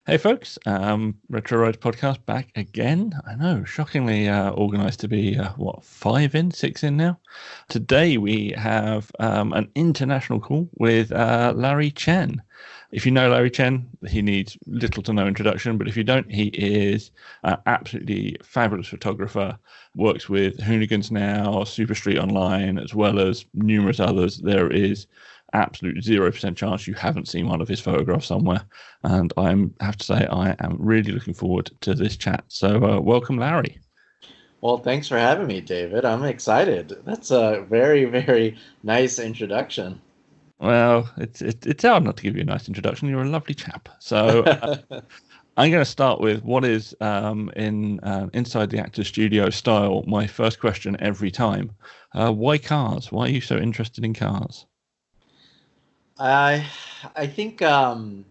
Hey folks, Retro Ride Podcast back again. I know, shockingly organised to be, 6 in now? Today we have an international call with Larry Chen. If you know Larry Chen, he needs little to no introduction, but if you don't, he is an absolutely fabulous photographer, works with Hoonigans now, Super Street Online, as well as numerous others. There is absolute 0% chance you haven't seen one of his photographs somewhere. And I have to say, I am really looking forward to this chat. So welcome, Larry. Well, thanks for having me, David. I'm excited. That's a very, very nice introduction. Well, it's hard not to give you a nice introduction. You're a lovely chap. So I'm going to start with what is inside the actor's studio style. My first question every time: why cars? Why are you so interested in cars? I think everyone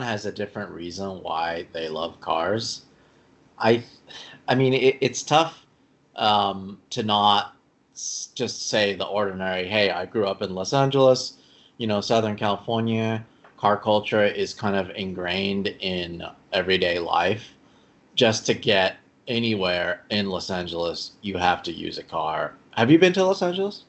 has a different reason why they love cars. I mean it's tough to not just say the ordinary. Hey, I grew up in Los Angeles, Southern California. Car culture is kind of ingrained in everyday life. Just to get anywhere in Los Angeles, you have to use a car. Have you been to Los Angeles?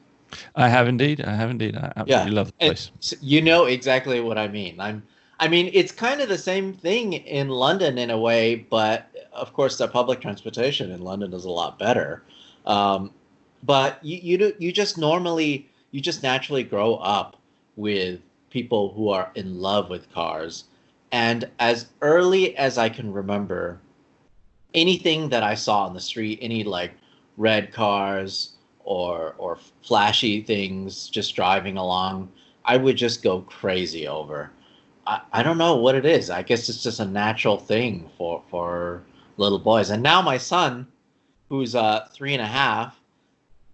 I have indeed. I absolutely love the place. You know exactly what I mean. I mean, it's kind of the same thing in London in a way, but of course, the public transportation in London is a lot better. But you just naturally grow up with people who are in love with cars, and as early as I can remember, anything that I saw on the street, any like red cars or flashy things just driving along, I would just go crazy over. I don't know what it is. I guess it's just a natural thing for little boys. And now my son, who's 3.5,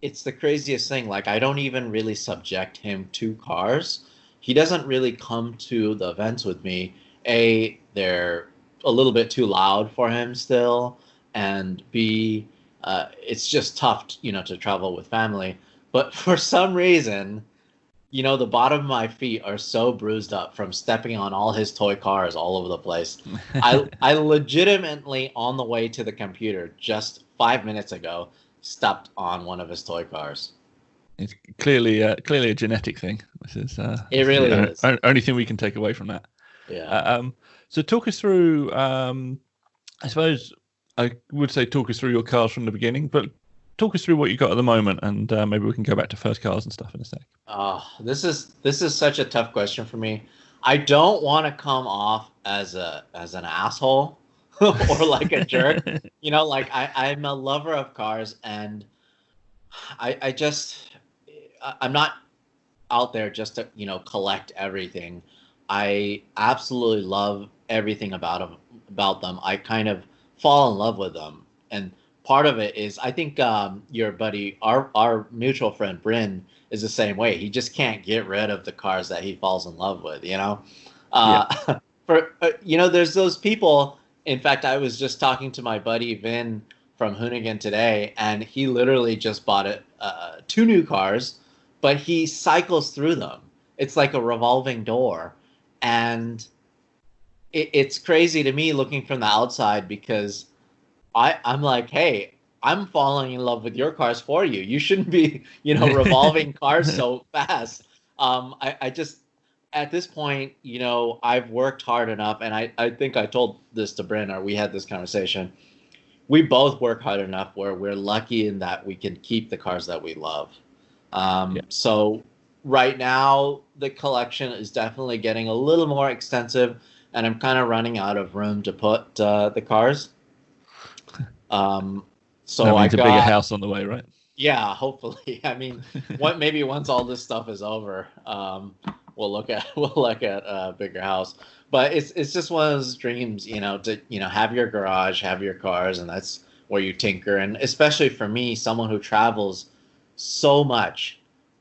it's the craziest thing. Like, I don't even really subject him to cars. He doesn't really come to the events with me. A, they're a little bit too loud for him still, and B, it's just tough, to travel with family. But for some reason, the bottom of my feet are so bruised up from stepping on all his toy cars all over the place. I legitimately, on the way to the computer just 5 minutes ago, stepped on one of his toy cars. It's clearly a genetic thing. This is it really is. Only thing we can take away from that. Yeah. So talk us through. I suppose I would say talk us through your cars from the beginning, but talk us through what you got at the moment, and maybe we can go back to first cars and stuff in a sec. This is such a tough question for me. I don't want to come off as an asshole or like a jerk. Like I'm a lover of cars, and I'm not out there just to collect everything. I absolutely love everything about them. I kind of fall in love with them, and part of it is I think your buddy, our mutual friend Bryn, is the same way. He just can't get rid of the cars that he falls in love with. There's those people. In fact, I was just talking to my buddy Vin from Hoonigan today, and he literally just bought 2 new cars, but he cycles through them. It's like a revolving door, and it's crazy to me looking from the outside, because I'm like, hey, I'm falling in love with your cars for you. You shouldn't be, revolving cars so fast. I just, at this point, I've worked hard enough, and I think I told this to Bryn, or we had this conversation. We both work hard enough where we're lucky in that we can keep the cars that we love. So right now, the collection is definitely getting a little more extensive, and I'm kind of running out of room to put the cars. So that means a bigger house on the way, right? Yeah, hopefully. I mean, maybe once all this stuff is over, we'll look at a bigger house. But it's just one of those dreams, to have your garage, have your cars, and that's where you tinker. And especially for me, someone who travels so much,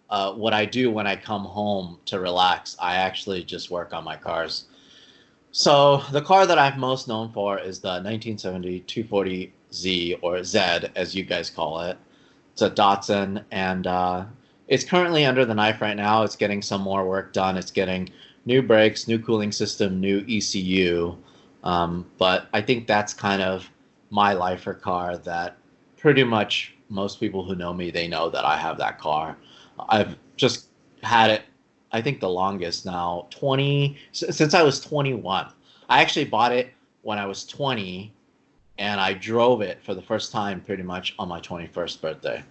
what I do when I come home to relax, I actually just work on my cars. So the car that I'm most known for is the 1970 240Z, or Z as you guys call it. It's a Datsun, and it's currently under the knife right now. It's getting some more work done. It's getting new brakes, new cooling system, new ECU. But I think that's kind of my lifer car that pretty much most people who know me, they know that I have that car. I've just had it, I think the longest now, since I was 21. I actually bought it when I was 20, and I drove it for the first time pretty much on my 21st birthday.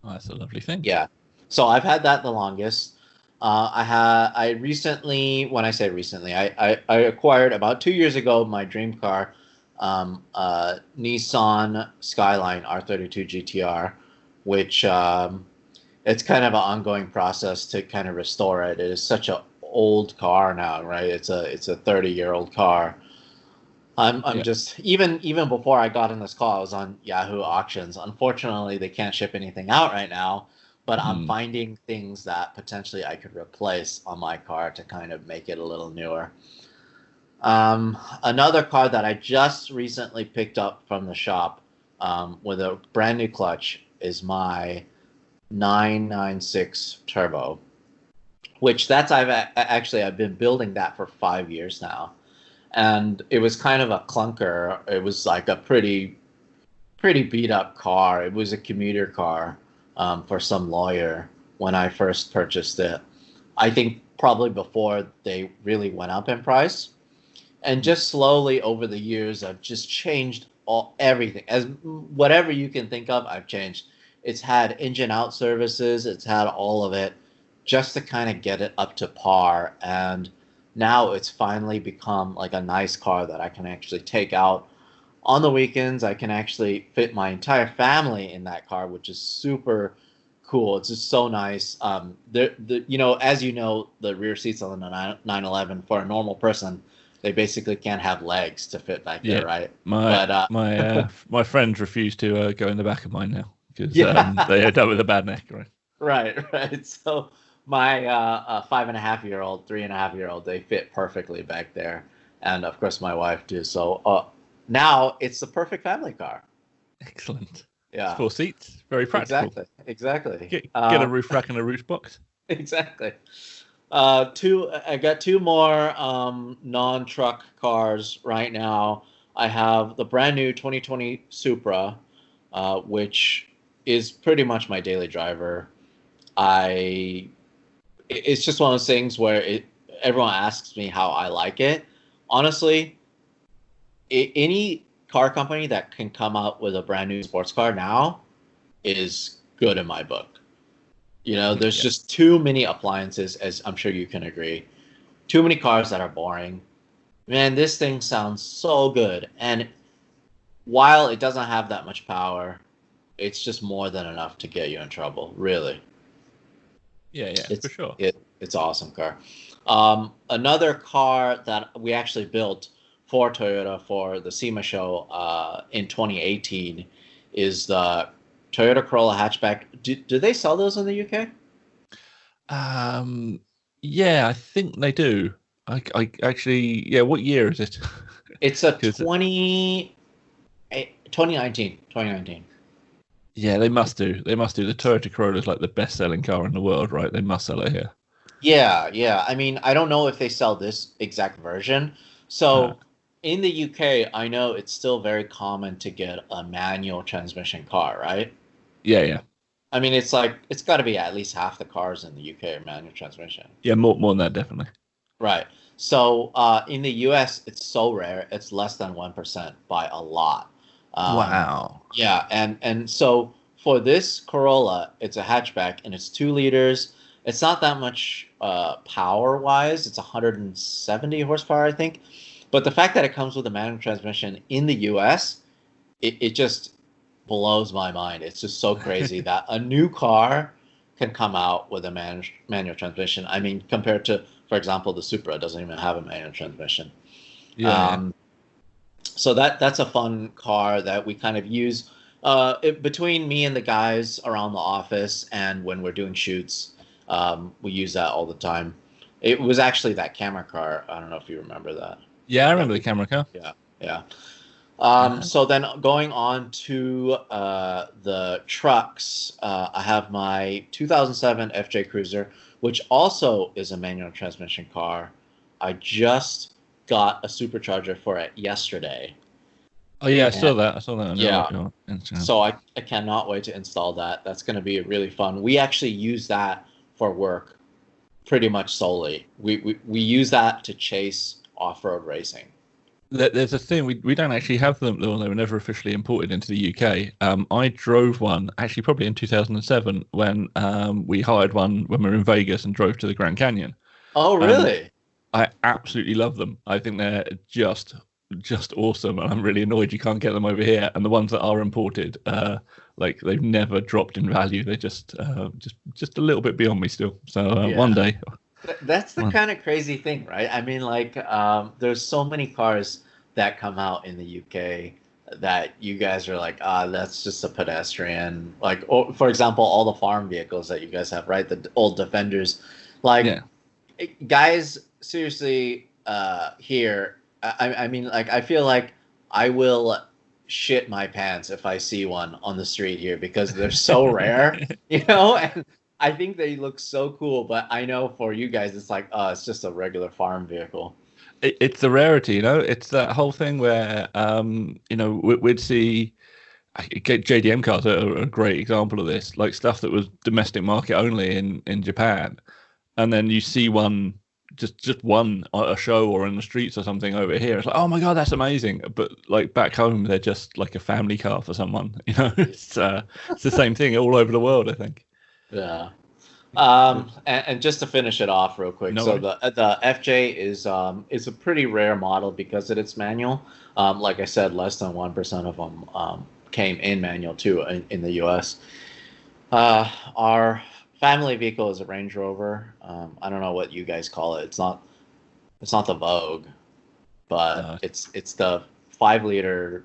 Oh, that's a lovely thing. Yeah. So I've had that the longest. I recently, when I say recently, I acquired about 2 years ago my dream car, Nissan Skyline R32 GTR, which it's kind of an ongoing process to kind of restore it. It is such an old car now, right? It's a 30-year-old car. I'm just even before I got in this car, I was on Yahoo auctions. Unfortunately, they can't ship anything out right now, but I'm finding things that potentially I could replace on my car to kind of make it a little newer. Another car that I just recently picked up from the shop with a brand new clutch is my 996 Turbo, which I've been building that for 5 years now. And it was kind of a clunker. It was like a pretty beat up car. It was a commuter car for some lawyer when I first purchased it. I think probably before they really went up in price. And just slowly over the years, I've just changed everything. As whatever you can think of, I've changed. It's had engine out services. It's had all of it just to kind of get it up to par. And now it's finally become like a nice car that I can actually take out on the weekends. I can actually fit my entire family in that car, which is super cool. It's just so nice. As you know, the rear seats on the 911 for a normal person, they basically can't have legs to fit back there, right? My friends refuse to go in the back of mine now because they end up with a bad neck, right? Right. So my 5.5-year-old, 3.5-year-old, they fit perfectly back there, and of course my wife too. So now it's the perfect family car. Excellent. Yeah, it's 4 seats, very practical. Exactly. Get a roof rack and a roof box. Exactly. I got two more non-truck cars right now. I have the brand new 2020 Supra, which is pretty much my daily driver. It's just one of those things where everyone asks me how I like it. Honestly, any car company that can come out with a brand new sports car now is good in my book. There's just too many appliances, as I'm sure you can agree. Too many cars that are boring. Man, this thing sounds so good. And while it doesn't have that much power, it's just more than enough to get you in trouble, really. Yeah, for sure. It's an awesome car. Another car that we actually built for Toyota for the SEMA show in 2018 is the Toyota Corolla hatchback. Do they sell those in the UK? Yeah, I think they do. I actually, yeah. What year is it? It's a 2019. Yeah, they must do. The Toyota Corolla is like the best-selling car in the world, right? They must sell it here. Yeah. I mean, I don't know if they sell this exact version. So in the UK, I know it's still very common to get a manual transmission car, right? Yeah. I mean, it's got to be at least half the cars in the UK are manual transmission. Yeah, more than that, definitely. Right. So in the US, it's so rare. It's less than 1% by a lot. Wow. Yeah, and so for this Corolla, it's a hatchback and it's 2 liters. It's not that much power-wise. It's 170 horsepower, I think. But the fact that it comes with a manual transmission in the US, it just blows my mind. It's just so crazy that a new car can come out with a manual transmission. I mean, compared to, for example, the Supra doesn't even have a manual transmission. Yeah. So that's a fun car that we kind of use between me and the guys around the office, and when we're doing shoots, we use that all the time. It was actually that camera car. I don't know if you remember that. Yeah, I remember the camera car. Yeah. So then going on to the trucks, I have my 2007 FJ Cruiser, which also is a manual transmission car. I just got a supercharger for it yesterday. Oh yeah, I And saw that. I saw that on yeah, your Instagram. so I cannot wait to install that. That's going to be really fun. We actually use that for work pretty much solely. We use that to chase off-road racing. There's a thing we don't actually have them. Well, they were never officially imported into the UK. I drove one actually probably in 2007 when we hired one when we were in Vegas and drove to the Grand Canyon. Oh, really? I absolutely love them. I think they're just awesome, and I'm really annoyed you can't get them over here. And the ones that are imported, like they've never dropped in value. They're just a little bit beyond me still. So Yeah. one day. That's the kind of crazy thing, right? I mean, like, there's so many cars that come out in the UK that you guys are like, that's just a pedestrian. Like, for example, all the farm vehicles that you guys have, right? The old Defenders. Like, Yeah. guys, seriously, here, I mean, like, I feel like I will shit my pants if I see one on the street here because they're so rare, you know? And I think they look so cool, but I know for you guys, it's like, oh, it's just a regular farm vehicle. It's the rarity, you know. It's that whole thing where, we'd see JDM cars are a great example of this, like stuff that was domestic market only in Japan, and then you see one, just one at a show or in the streets or something over here. It's like, oh my god, that's amazing. But like back home, they're just like a family car for someone. You know, it's the same thing all over the world, I think. Yeah. And just to finish it off real quick, No so worries. the FJ is a pretty rare model because it is manual. Like I said, less than 1% of them came in manual too in the US. Our family vehicle is a Range Rover. I don't know what you guys call it. It's not the Vogue, but Uh, it's the 5 liter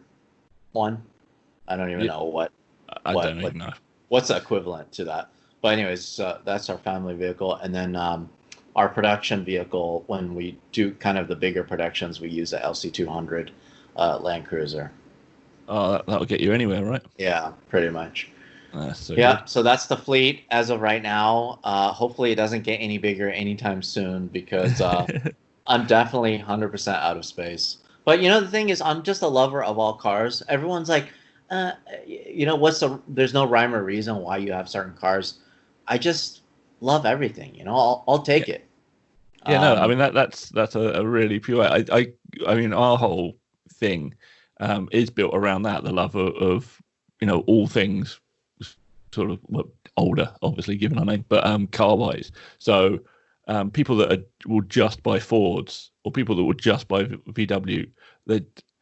one. I don't even yeah, know what I don't what even know. what's the equivalent to that. But anyways, that's our family vehicle, and then our production vehicle. When we do kind of the bigger productions, we use a LC200 Land Cruiser. Oh, that'll get you anywhere, right? Yeah, pretty much. That's so Yeah, good. so that's the fleet as of right now. Hopefully, it doesn't get any bigger anytime soon because I'm definitely 100% out of space. But you know, the thing is, I'm just a lover of all cars. Everyone's like, there's no rhyme or reason why you have certain cars. I just love everything, I'll take it. Yeah, no, I Um, mean that's a really pure. I mean our whole thing is built around that the love of all things sort of older, obviously given our name, but car wise. So people that will just buy Fords or people that will just buy VW,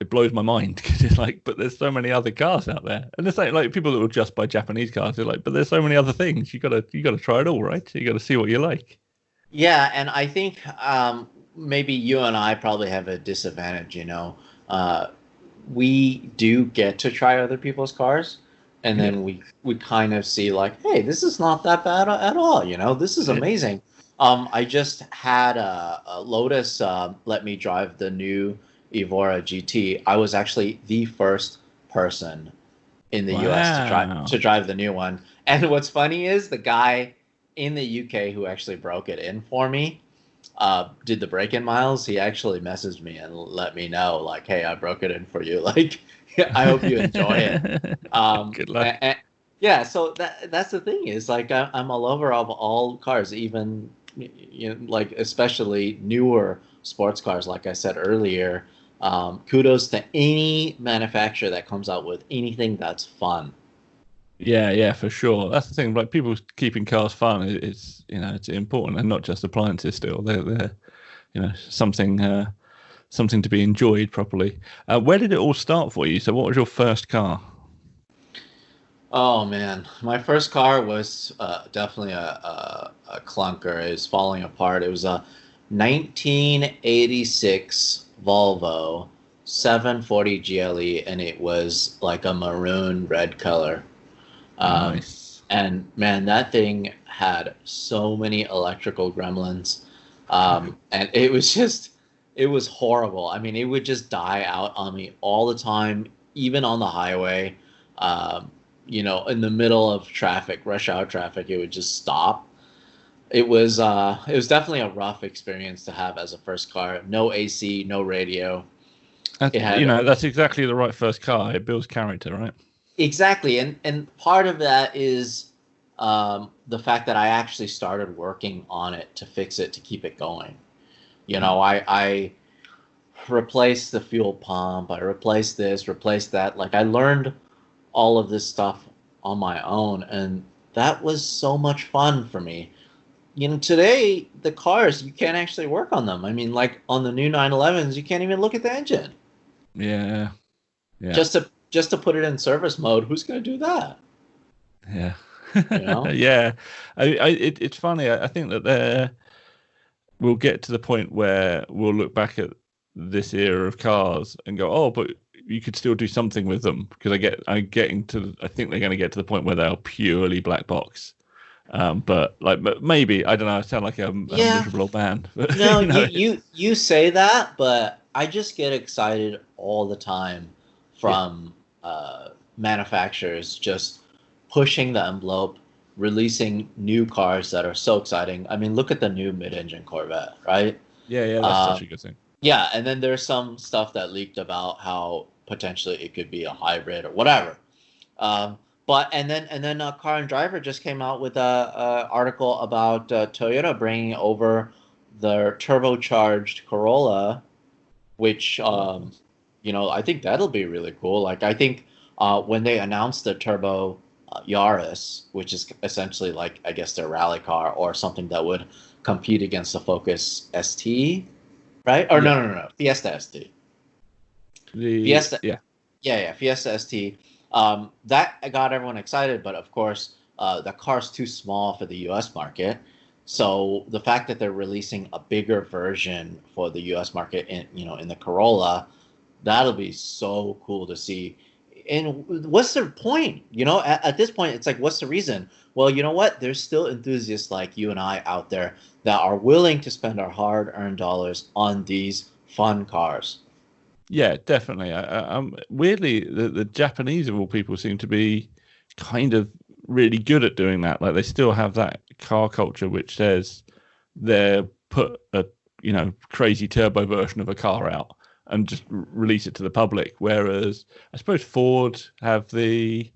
it blows my mind because it's like, but there's so many other cars out there, and it's like people that will just buy Japanese cars. They're like, but there's so many other things. You gotta try it all, right? You gotta see what you like. yeah, and I think maybe you and I probably have a disadvantage, we do get to try other people's cars, and Yeah. then we kind of see like, hey, this is not that bad at all, this is Yeah. amazing. I just had a Lotus let me drive the new Evora GT. I was actually the first person in the US to drive Wow. the new one. And what's funny is the guy in the UK who actually broke it in for me did the break-in miles. He actually messaged me and let me know, like, hey, I broke it in for you. Like, I hope you enjoy it. Good luck. Yeah, so that's the thing is like I'm a lover of all cars, even like especially newer sports cars. Like I said earlier, kudos to any manufacturer that comes out with anything that's fun. Yeah, yeah, for sure. That's the thing. Like people keeping cars fun is it's important, and not just appliances. Still, they're something to be enjoyed properly. Where did it all start for you? So, what was your first car? Oh man, my first car was definitely a clunker. It was falling apart. It was a 1986 Volvo 740 GLE, and it was like a maroon red color. Um, Nice. and man, that thing had so many electrical gremlins. And it was horrible. I mean, it would just die out on me all the time, even on the highway. In the middle of traffic, rush hour traffic, it would just stop. It was definitely a rough experience to have as a first car. No AC, no radio. It had that's exactly the right first car. It builds character, right? exactly, and part of that is the fact that I actually started working on it to fix it to keep it going. I replaced the fuel pump. I replaced this, replaced that. Like I learned all of this stuff on my own, and that was so much fun for me. Today the cars you can't actually work on them. I mean, like on the new 911s, you can't even look at the engine. Yeah. Just to put it in service mode. Who's going to do that? Yeah. You Yeah. It's funny. I think that we'll get to the point where we'll look back at this era of cars and go, oh, but you could still do something with them, because I think they're going to get to the point where they're purely black box. But maybe, I don't know, I sound like a miserable old man. But, no, you say that, but I just get excited all the time from manufacturers just pushing the envelope, releasing new cars that are so exciting. I mean, look at the new mid-engine Corvette, right? Yeah, that's such a good thing. Yeah, and then there's some stuff that leaked about how potentially it could be a hybrid or whatever. But and then Car and Driver just came out with a article about Toyota bringing over their turbocharged Corolla, which I think that'll be really cool. Like I think when they announced the turbo Yaris, which is essentially like I guess their rally car or something that would compete against the Focus ST, right? Or no, Fiesta ST. Fiesta, yeah, Fiesta ST. That got everyone excited, but of course, the car's too small for the U.S. market. So the fact that they're releasing a bigger version for the U.S. market in the Corolla, that'll be so cool to see. And what's the point? At this point, it's like, what's the reason? Well, you know what? There's still enthusiasts like you and I out there that are willing to spend our hard-earned dollars on these fun cars. Yeah, definitely. Weirdly, the Japanese of all people seem to be kind of really good at doing that. Like they still have that car culture which says they're put a crazy turbo version of a car out and just release it to the public. Whereas I suppose Ford have the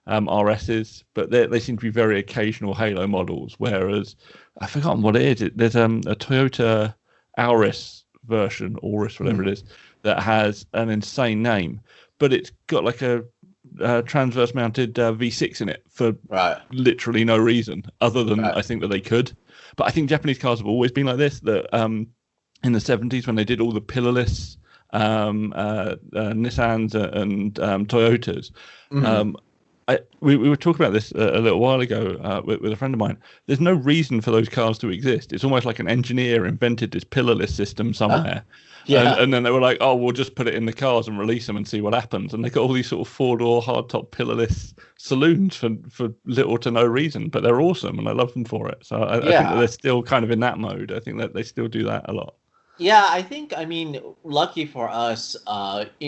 RSs, but they seem to be very occasional halo models. Whereas I've forgotten what it is. There's a Toyota Auris version, Auris, whatever it is, that has an insane name, but it's got like a transverse mounted V6 in it for literally no reason other than I think that they could. But I think Japanese cars have always been like this, that in the 70s when they did all the pillarless Nissans and Toyotas, we were talking about this a little while ago with a friend of mine. There's no reason for those cars to exist. It's almost like an engineer invented this pillarless system somewhere. And then they were like, oh, we'll just put it in the cars and release them and see what happens. And they got all these sort of four-door hardtop pillarless saloons for little to no reason, but they're awesome and I love them for it. So I think that they're still kind of in that mode. I think that they still do that a lot. Yeah, I mean, lucky for us,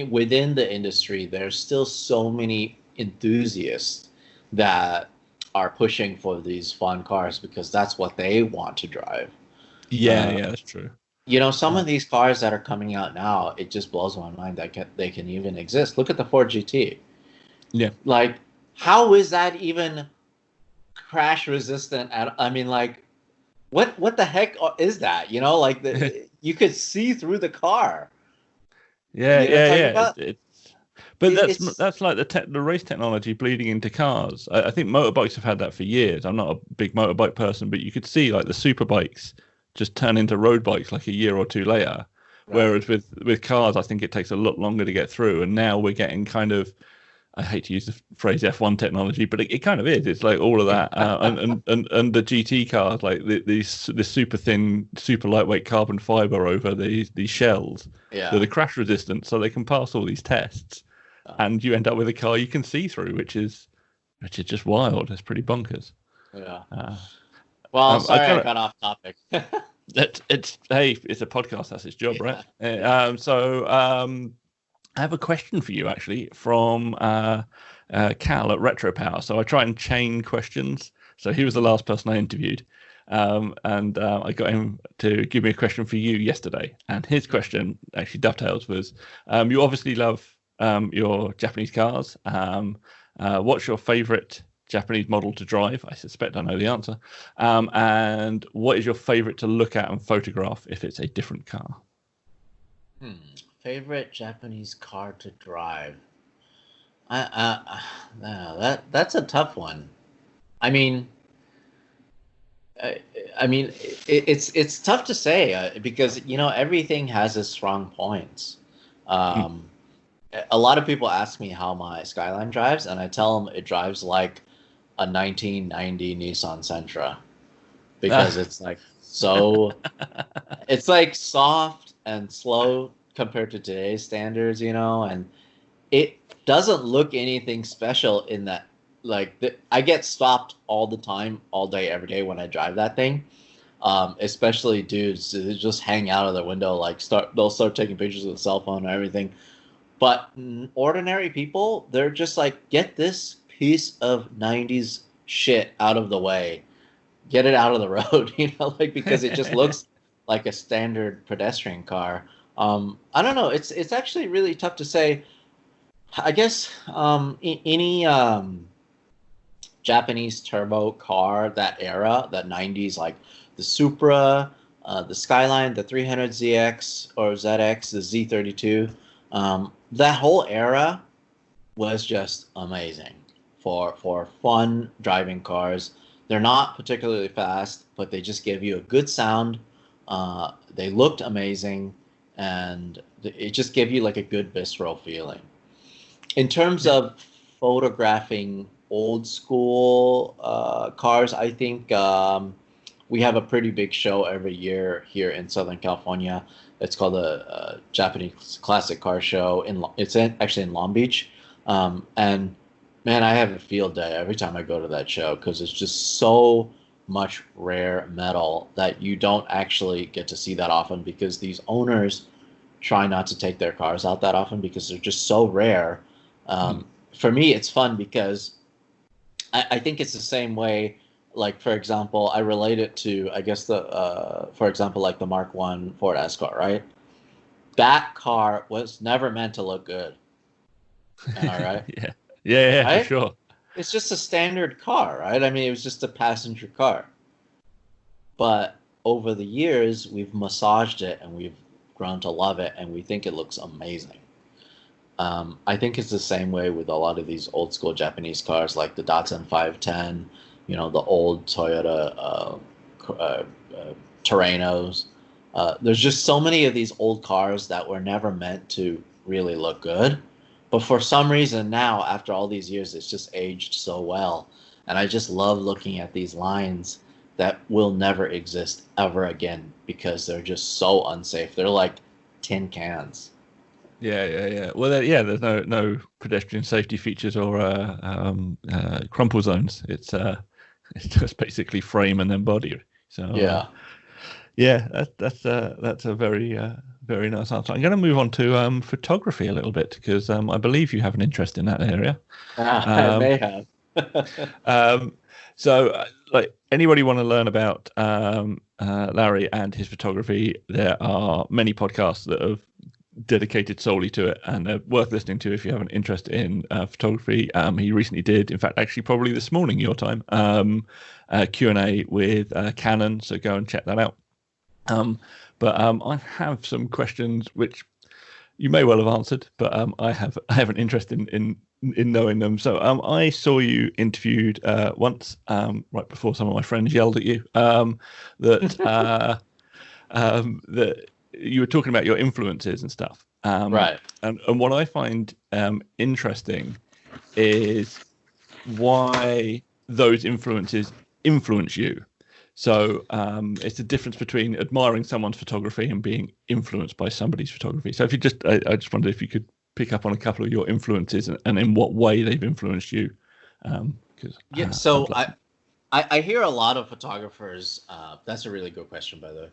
within the industry, there's still so many enthusiasts that are pushing for these fun cars because that's what they want to drive. Yeah, that's true. Some of these cars that are coming out now, it just blows my mind that they can even exist. Look at the Ford GT. Yeah. Like, how is that even crash resistant? I mean, like, what the heck is that? You could see through the car. Yeah. But that's like the race technology bleeding into cars. I think motorbikes have had that for years. I'm not a big motorbike person, but you could see like the super bikes just turn into road bikes like a year or two later. Right. Whereas with cars, I think it takes a lot longer to get through. And now we're getting kind of, I hate to use the phrase F1 technology, but it kind of is. It's like all of that. And the GT cars, like the super thin, super lightweight carbon fiber over these shells that are crash resistant, so they can pass all these tests. And you end up with a car you can see through, which is just wild. It's pretty bonkers. Yeah. Well, sorry I got off topic. It's a podcast. That's its job, right? I have a question for you, actually, from Cal at Retro Power. So I try and chain questions. So he was the last person I interviewed. and I got him to give me a question for you yesterday. And his question actually dovetails was, you obviously love your Japanese cars. What's your favorite Japanese model to drive? I suspect I know the answer. And what is your favorite to look at and photograph if it's a different car? Favorite Japanese car to drive? That's a tough one. I mean, it's tough to say because everything has its strong points. A lot of people ask me how my Skyline drives, and I tell them it drives like a 1990 Nissan Sentra because it's like it's like soft and slow compared to today's standards, and it doesn't look anything special in that. I get stopped all the time, all day, every day when I drive that thing. Especially dudes, they just hang out of their window, they'll start taking pictures with a cell phone and everything. But ordinary people, they're just like, get this piece of 90s shit out of the way. Get it out of the road, because it just looks like a standard pedestrian car. I don't know. It's actually really tough to say. I guess any Japanese turbo car, that era, that 90s, like the Supra, the Skyline, the 300ZX or ZX, the Z32, that whole era was just amazing for fun driving cars. They're not particularly fast, but they just give you a good sound. They looked amazing, and it just gave you like a good visceral feeling. In terms of photographing old school cars, I think we have a pretty big show every year here in Southern California. It's called the Japanese Classic Car Show. It's actually in Long Beach. And man, I have a field day every time I go to that show because it's just so much rare metal that you don't actually get to see that often because these owners try not to take their cars out that often because they're just so rare. For me, it's fun because I think it's the same way. Like, for example, I relate it to, I guess, for example, like the Mark I Ford Escort, right? That car was never meant to look good. Am I right? Yeah, right? For sure. It's just a standard car, right? I mean, it was just a passenger car. But over the years, we've massaged it and we've grown to love it, and we think it looks amazing. I think it's the same way with a lot of these old school Japanese cars, like the Datsun 510, the old Toyota Terranos. There's just so many of these old cars that were never meant to really look good. But for some reason now, after all these years, it's just aged so well. And I just love looking at these lines that will never exist ever again because they're just so unsafe. They're like tin cans. Yeah. Well, there's no pedestrian safety features or crumple zones. It's just basically frame and then body. So that's a very nice answer. I'm going to move on to photography a little bit because I believe you have an interest in that area. I may have. So, like anybody want to learn about Larry and his photography, there are many podcasts that have dedicated solely to it, and they're worth listening to if you have an interest in photography. He recently did, in fact, actually probably this morning your time, Q&A with Canon, so go and check that out. But I have some questions which you may well have answered, but I have an interest in knowing them. So I saw you interviewed once, right before some of my friends yelled at you, that you were talking about your influences and stuff. Right. And what I find interesting is why those influences influence you. So it's the difference between admiring someone's photography and being influenced by somebody's photography. So if you I just wondered if you could pick up on a couple of your influences and in what way they've influenced you. So I hear a lot of photographers. That's a really good question, by the way.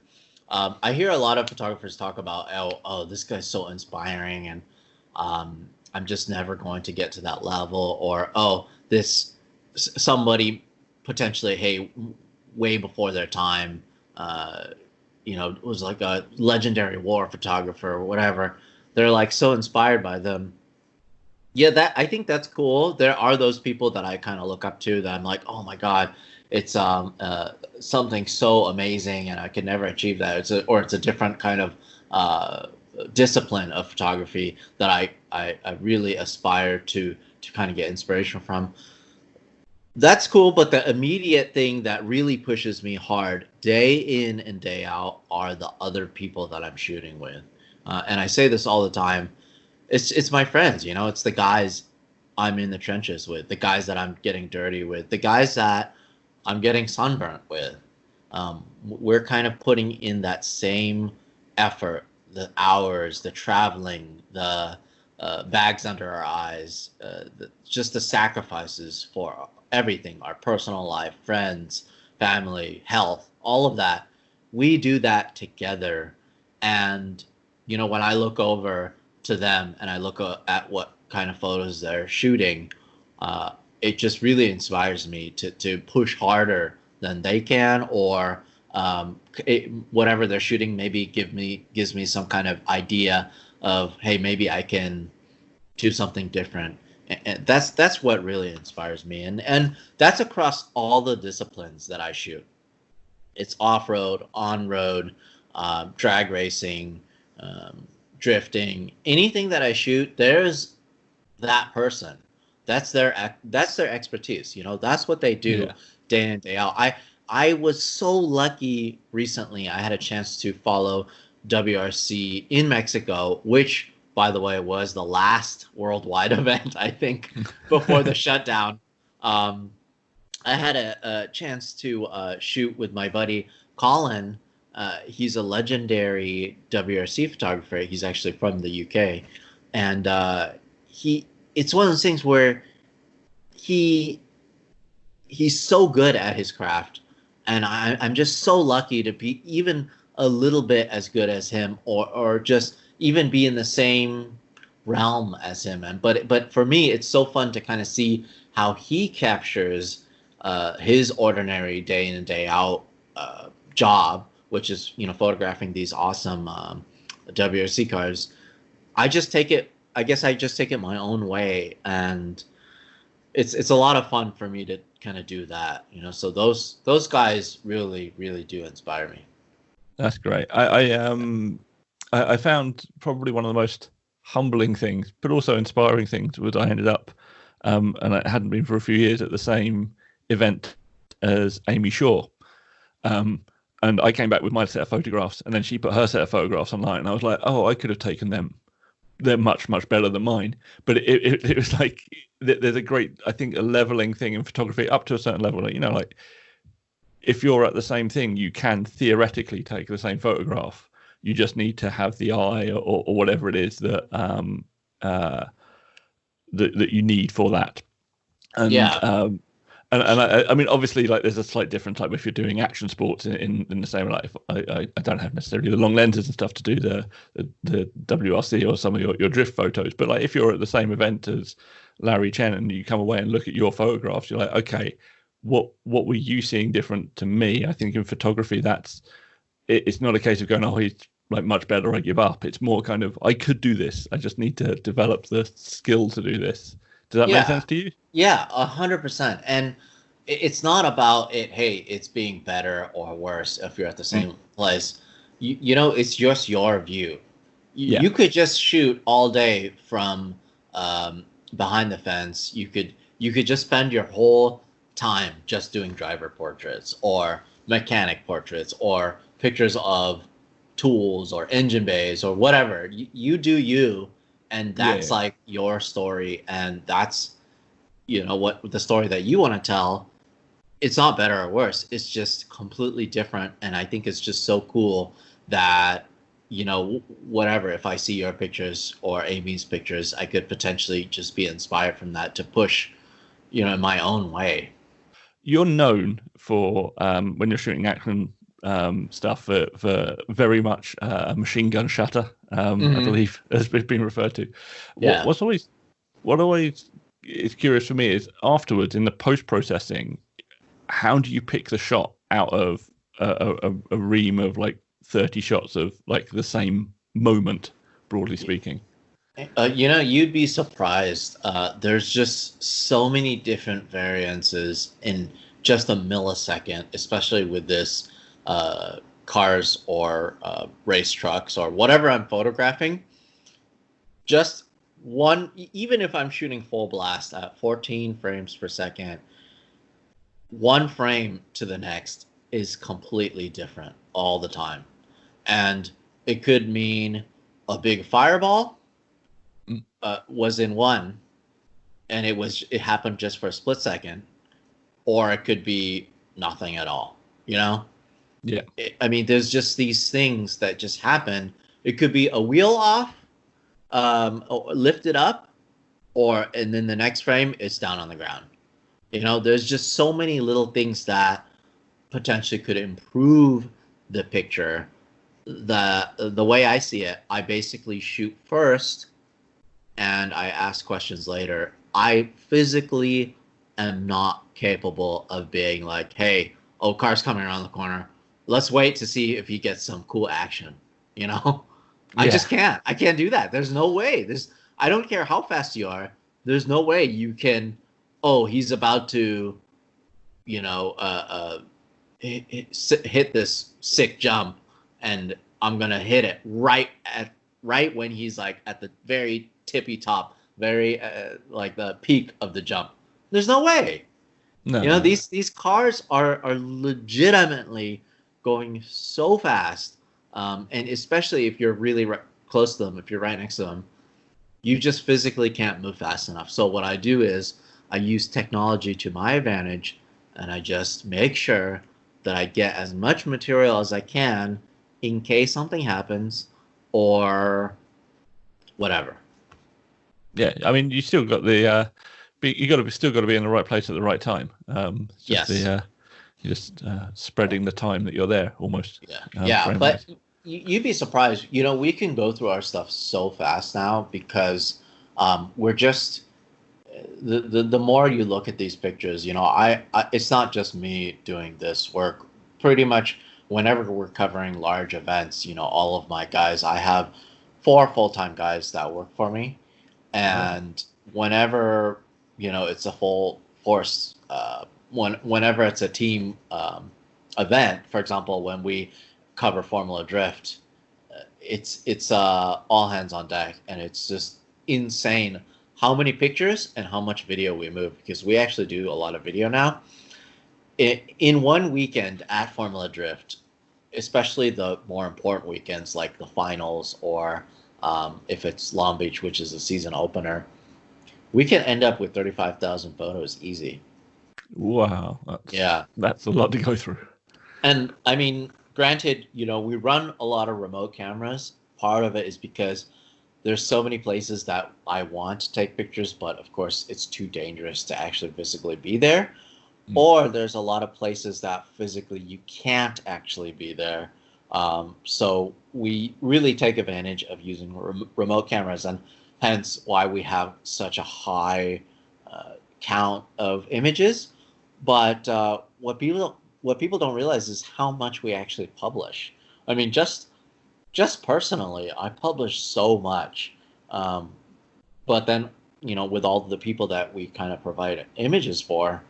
I hear a lot of photographers talk about, oh, this guy's so inspiring, and I'm just never going to get to that level, or somebody potentially, hey, way before their time. It was like a legendary war photographer or whatever. They're like so inspired by them. Yeah, I think that's cool. There are those people that I kind of look up to that I'm like, oh my God, it's something so amazing, and I could never achieve that. It's a different kind of discipline of photography that I really aspire to kind of get inspiration from. That's cool, but the immediate thing that really pushes me hard day in and day out are the other people that I'm shooting with. And I say this all the time. It's my friends, it's the guys I'm in the trenches with, the guys that I'm getting dirty with, the guys that I'm getting sunburnt with. We're kind of putting in that same effort, the hours, the traveling, the bags under our eyes, just the sacrifices for everything, our personal life, friends, family, health, all of that. We do that together. And, when I look over to them and I look at what kind of photos they're shooting, it just really inspires me to push harder than they can, or whatever they're shooting maybe gives me some kind of idea of, hey, maybe I can do something different. And that's what really inspires me, and that's across all the disciplines that I shoot. It's off-road, on-road, drag racing, drifting, anything that I shoot. There's that person. That's their expertise. That's what they do day in and day out. I was so lucky recently. I had a chance to follow WRC in Mexico, which, by the way, was the last worldwide event, I think, before the shutdown. I had a chance to shoot with my buddy Colin. He's a legendary WRC photographer. He's actually from the UK. And it's one of those things where he's so good at his craft. And I'm just so lucky to be even a little bit as good as him, or just even be in the same realm as him. But for me, it's so fun to kind of see how he captures his ordinary day in and day out job, which is photographing these awesome WRC cars. I just take it my own way, and it's a lot of fun for me to kind of do that. So those guys really do inspire me. That's great. I found probably one of the most humbling things, but also inspiring things, was I ended up, and it hadn't been for a few years, at the same event as Amy Shaw. And I came back with my set of photographs, and then she put her set of photographs online, and I was like, oh, I could have taken them. They're much, much better than mine. But it was like, there's a great, I think, a leveling thing in photography up to a certain level. Like if you're at the same thing, you can theoretically take the same photograph. You just need to have the eye or whatever it is that that you need for that. And, and I mean, obviously, like there's a slight difference. Like if you're doing action sports in the same, like I don't have necessarily the long lenses and stuff to do the WRC or some of your drift photos. But like if you're at the same event as Larry Chen and you come away and look at your photographs, you're like, okay, what were you seeing different to me? I think in photography, it's not a case of going, oh, he's like much better, I give up. It's more kind of, I could do this. I just need to develop the skill to do this. Does that make sense to you? Yeah, 100%. And it's not about it, hey, it's being better or worse if you're at the same place. It's just your view. You could just shoot all day from behind the fence. You could just spend your whole time just doing driver portraits or mechanic portraits or pictures of tools or engine bays or whatever. You do you. And that's like your story, and that's what the story that you want to tell. It's not better or worse. It's just completely different, and I think it's just so cool that whatever. If I see your pictures or Amy's pictures, I could potentially just be inspired from that to push, in my own way. You're known for when you're shooting action stuff for very much a machine gun shutter, I believe, as it's been referred to. What always is curious for me is afterwards in the post-processing, how do you pick the shot? out of a ream of like 30 shots of like the same moment, broadly speaking. You'd be surprised. There's just so many different variances in just a millisecond, especially with this cars or race trucks or whatever I'm photographing. Just one, even if I'm shooting full blast at 14 frames per second, one frame to the next is completely different all the time. And it could mean a big fireball was in one, and it happened just for a split second, or it could be nothing at all. Yeah. I mean, there's just these things that just happen. It could be a wheel off, lifted up, and then the next frame it's down on the ground. There's just so many little things that potentially could improve the picture. The way I see it, I basically shoot first and I ask questions later. I physically am not capable of being like, hey, car's coming around the corner. Let's wait to see if he gets some cool action. I just can't. I can't do that. There's no way. I don't care how fast you are. There's no way you can, he's about to, hit this sick jump, and I'm going to hit it right when he's like at the very tippy top, very like the peak of the jump. There's no way. No. These cars are legitimately going so fast, and especially if you're really close to them, if you're right next to them, you just physically can't move fast enough. So what I do is I use technology to my advantage, and I just make sure that I get as much material as I can in case something happens or whatever. Yeah, I mean, you still got the still got to be in the right place at the right time. Yes. You're just spreading the time that you're there almost. Yeah. But you'd be surprised. We can go through our stuff so fast now because we're just the more you look at these pictures, I it's not just me doing this work. Pretty much whenever we're covering large events, all of my guys, I have 4 full-time guys that work for me. And whenever, it's a full force, whenever it's a team event, for example, when we cover Formula Drift, it's all hands on deck, and it's just insane how many pictures and how much video we move, because we actually do a lot of video now. In one weekend at Formula Drift, especially the more important weekends like the finals or if it's Long Beach, which is a season opener, we can end up with 35,000 photos easy. Wow. That's a lot to go through. And I mean, granted, we run a lot of remote cameras. Part of it is because there's so many places that I want to take pictures, but of course it's too dangerous to actually physically be there. Or there's a lot of places that physically you can't actually be there. So we really take advantage of using remote cameras, and hence why we have such a high count of images. But what people don't realize is how much we actually publish. I mean, just personally, I publish so much. But then, with all the people that we kind of provide images for,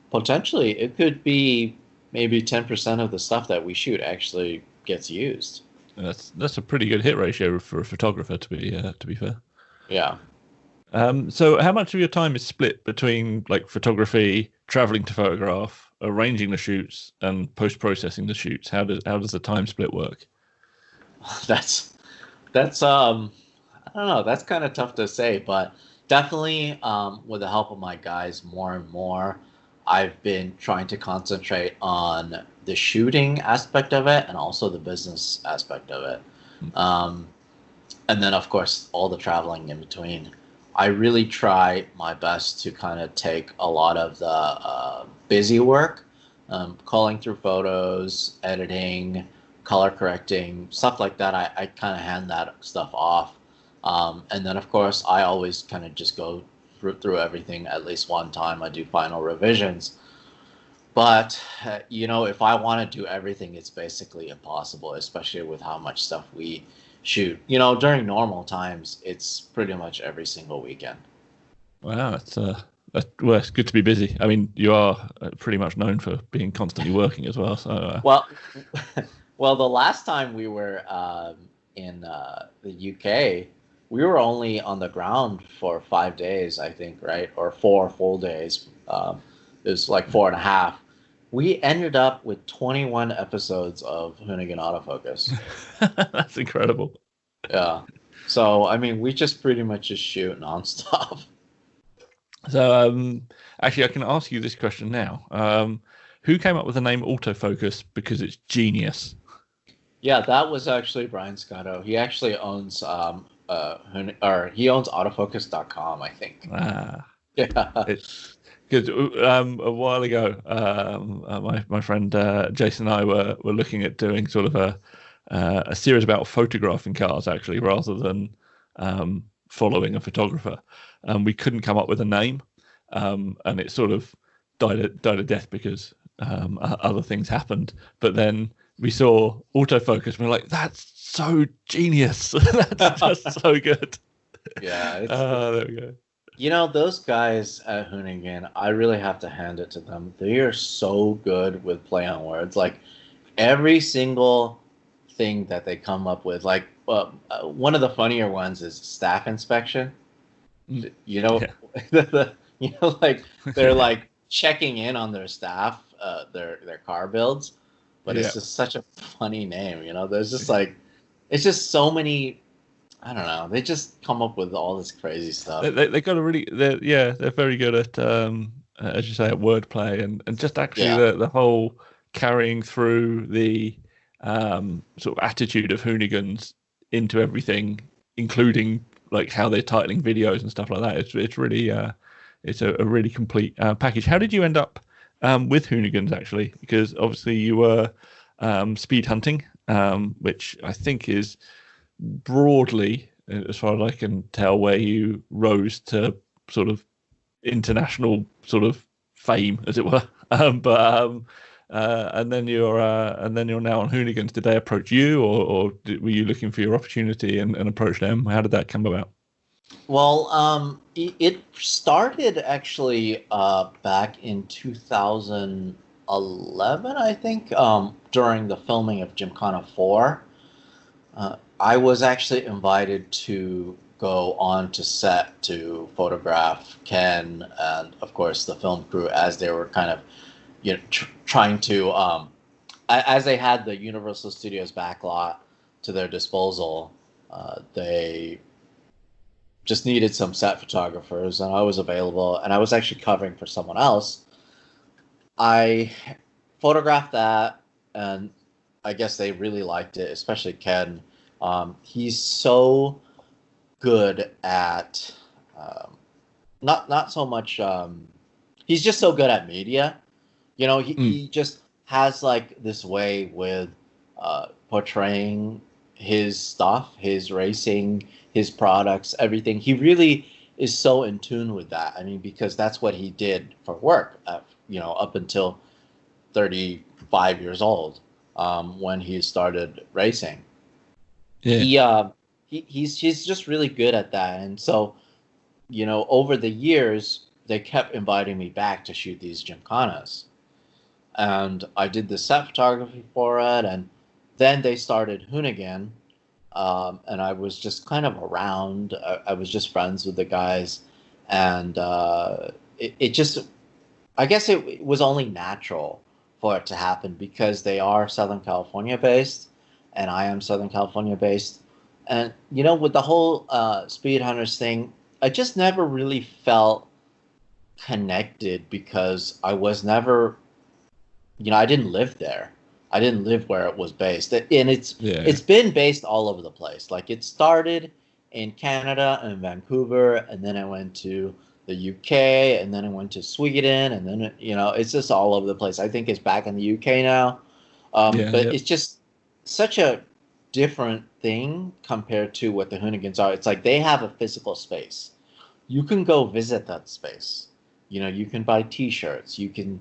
potentially it could be maybe 10% of the stuff that we shoot actually gets used. That's a pretty good hit ratio for a photographer, to be fair. Yeah. So how much of your time is split between like photography, traveling to photograph, arranging the shoots, and post-processing the shoots? How does the time split work? That's I don't know, that's kind of tough to say, but definitely with the help of my guys, more and more I've been trying to concentrate on the shooting aspect of it and also the business aspect of it. And then, of course, all the traveling in between. I really try my best to kind of take a lot of the busy work, calling through photos, editing, color correcting, stuff like that. I kind of hand that stuff off. And then, of course, I always kind of just go through everything at least one time. I do final revisions. But if I want to do everything, it's basically impossible, especially with how much stuff we shoot. During normal times, it's pretty much every single weekend. Wow, well, it's good to be busy. I mean, you are pretty much known for being constantly working as well. So, Well, well, the last time we were in the UK, we were only on the ground for 5 days, I think, right? Or 4 full days. It was like 4.5. We ended up with 21 episodes of Hoonigan Autofocus. that's incredible. Yeah. So, I mean, we just pretty much just shoot nonstop. So, actually, I can ask you this question now. Who came up with the name Autofocus? Because it's genius. Yeah, that was actually Brian Scotto. He actually owns he owns autofocus.com, I think. Yeah. It's because a while ago, my friend Jason and I were looking at doing sort of a series about photographing cars, actually, rather than following a photographer. We couldn't come up with a name, and it sort of died a death because other things happened. But then we saw autofocus, and we're like, "That's so genius! That's just so good." Yeah. There we go. Those guys at Hoonigan, I really have to hand it to them. They are so good with play on words. Like every single thing that they come up with, like one of the funnier ones is staff inspection. Yeah. Like they're like checking in on their staff, their car builds, but it's just such a funny name. There's just like, it's just so many. I don't know. They just come up with all this crazy stuff. They got they're very good at as you say, at wordplay and just actually the whole carrying through the sort of attitude of Hoonigans into everything, including like how they're titling videos and stuff like that. It's really it's a really complete package. How did you end up with Hoonigans actually? Because obviously you were speed hunting, which I think is broadly, as far as I can tell, where you rose to sort of international sort of fame, as it were. And then you're now on Hoonigans. Did they approach you, or were you looking for your opportunity and approach them? How did that come about? Well, it started actually back in 2011, I think, during the filming of Gymkhana 4. I was actually invited to go on to set to photograph Ken and, of course, the film crew as they were kind of, trying to, as they had the Universal Studios backlot to their disposal, they just needed some set photographers, and I was available, and I was actually covering for someone else. I photographed that, and I guess they really liked it, especially Ken. He's so good at not so much. He's just so good at media. He just has like this way with portraying his stuff, his racing, his products, everything. He really is so in tune with that. I mean, because that's what he did for work. Up until 35 years old, when he started racing. Yeah. He's just really good at that. And so, over the years, they kept inviting me back to shoot these Gymkhanas. And I did the set photography for it. And then they started Hoonigan. And I was just kind of around. I was just friends with the guys. And it just, I guess it was only natural for it to happen because they are Southern California based. And I am Southern California based. And, with the whole Speedhunters thing, I just never really felt connected because I was never, I didn't live there. I didn't live where it was based. And it's been based all over the place. Like it started in Canada and Vancouver, and then I went to the UK, and then I went to Sweden, and then, it's just all over the place. I think it's back in the UK now. It's just such a different thing compared to what the Hoonigans are. It's like they have a physical space. You can go visit that space. You can buy T-shirts. You can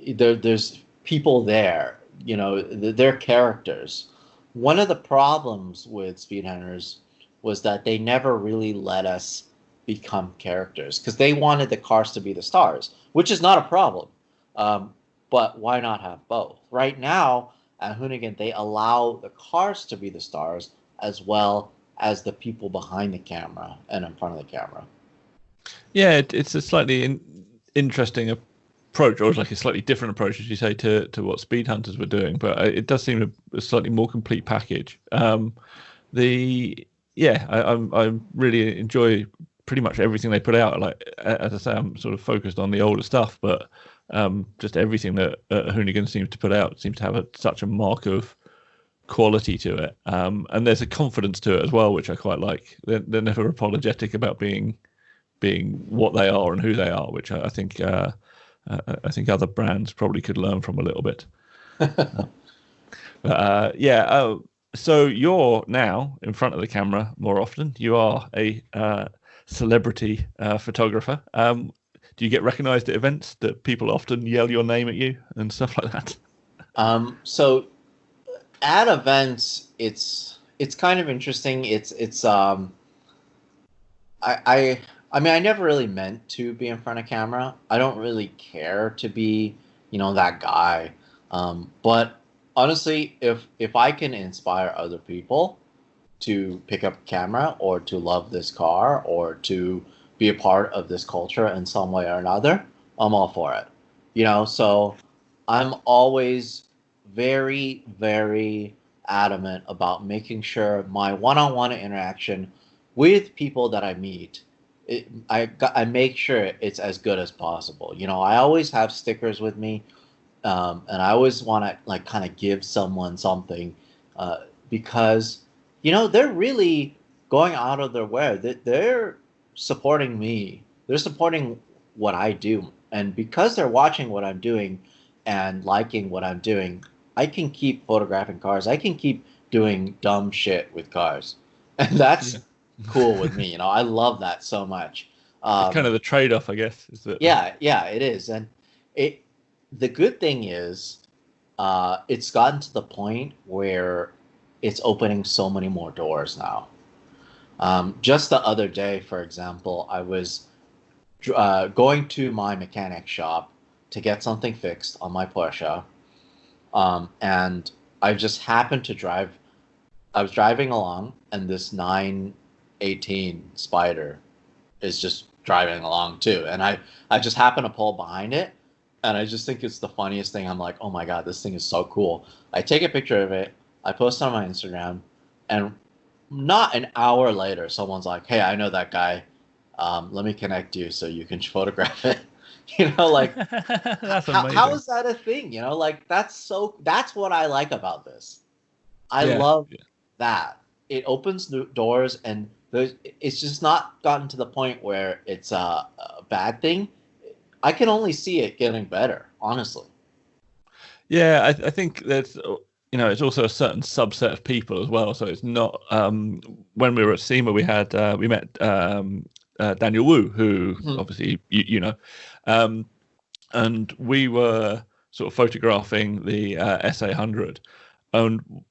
there's people there, they're characters. One of the problems with Speedhunters was that they never really let us become characters because they wanted the cars to be the stars, which is not a problem. But why not have both? Right now at Hoonigan, they allow the cars to be the stars as well as the people behind the camera and in front of the camera. Yeah, it's a slightly interesting approach, or it's like a slightly different approach, as you say, to what Speedhunters were doing. But it does seem a slightly more complete package. I really enjoy pretty much everything they put out. Like, as I say, I'm sort of focused on the older stuff, but just everything that Hoonigan seems to put out seems to have such a mark of quality to it, and there's a confidence to it as well, which I quite like. They're never apologetic about being what they are and who they are, which I think other brands probably could learn from a little bit. So you're now in front of the camera more often. You are a celebrity photographer. Do you get recognized at events that people often yell your name at you and stuff like that? So at events, it's kind of interesting. I mean, I never really meant to be in front of camera. I don't really care to be, that guy. But honestly, if I can inspire other people to pick up a camera or to love this car or to be a part of this culture in some way or another, I'm all for it. So I'm always very, very adamant about making sure my one-on-one interaction with people that I meet, I make sure it's as good as possible. I always have stickers with me, and I always want to kind of give someone something, because they're really going out of their way. They're supporting me. They're supporting what I do, and because they're watching what I'm doing and liking what I'm doing, I can keep photographing cars. I can keep doing dumb shit with cars, and that's cool with me. I love that so much. It's kind of the trade-off, I guess. Is that? Yeah, it is, and the good thing is, it's gotten to the point where it's opening so many more doors now. Just the other day, for example, I was going to my mechanic shop to get something fixed on my Porsche, and I just happened to drive. I was driving along, and this 918 Spider is just driving along too, and I just happened to pull behind it, and I just think it's the funniest thing. I'm like, oh my god, this thing is so cool. I take a picture of it, I post it on my Instagram, and not an hour later, someone's like, hey, I know that guy. Let me connect you so you can photograph it. That's amazing. How is that a thing? That's what I like about this. I love that. It opens new doors, and it's just not gotten to the point where it's a bad thing. I can only see it getting better, honestly. Yeah, I think that's, it's also a certain subset of people as well. So it's not, when we were at SEMA, we met Daniel Wu, who obviously you know, and we were sort of photographing the SA100, and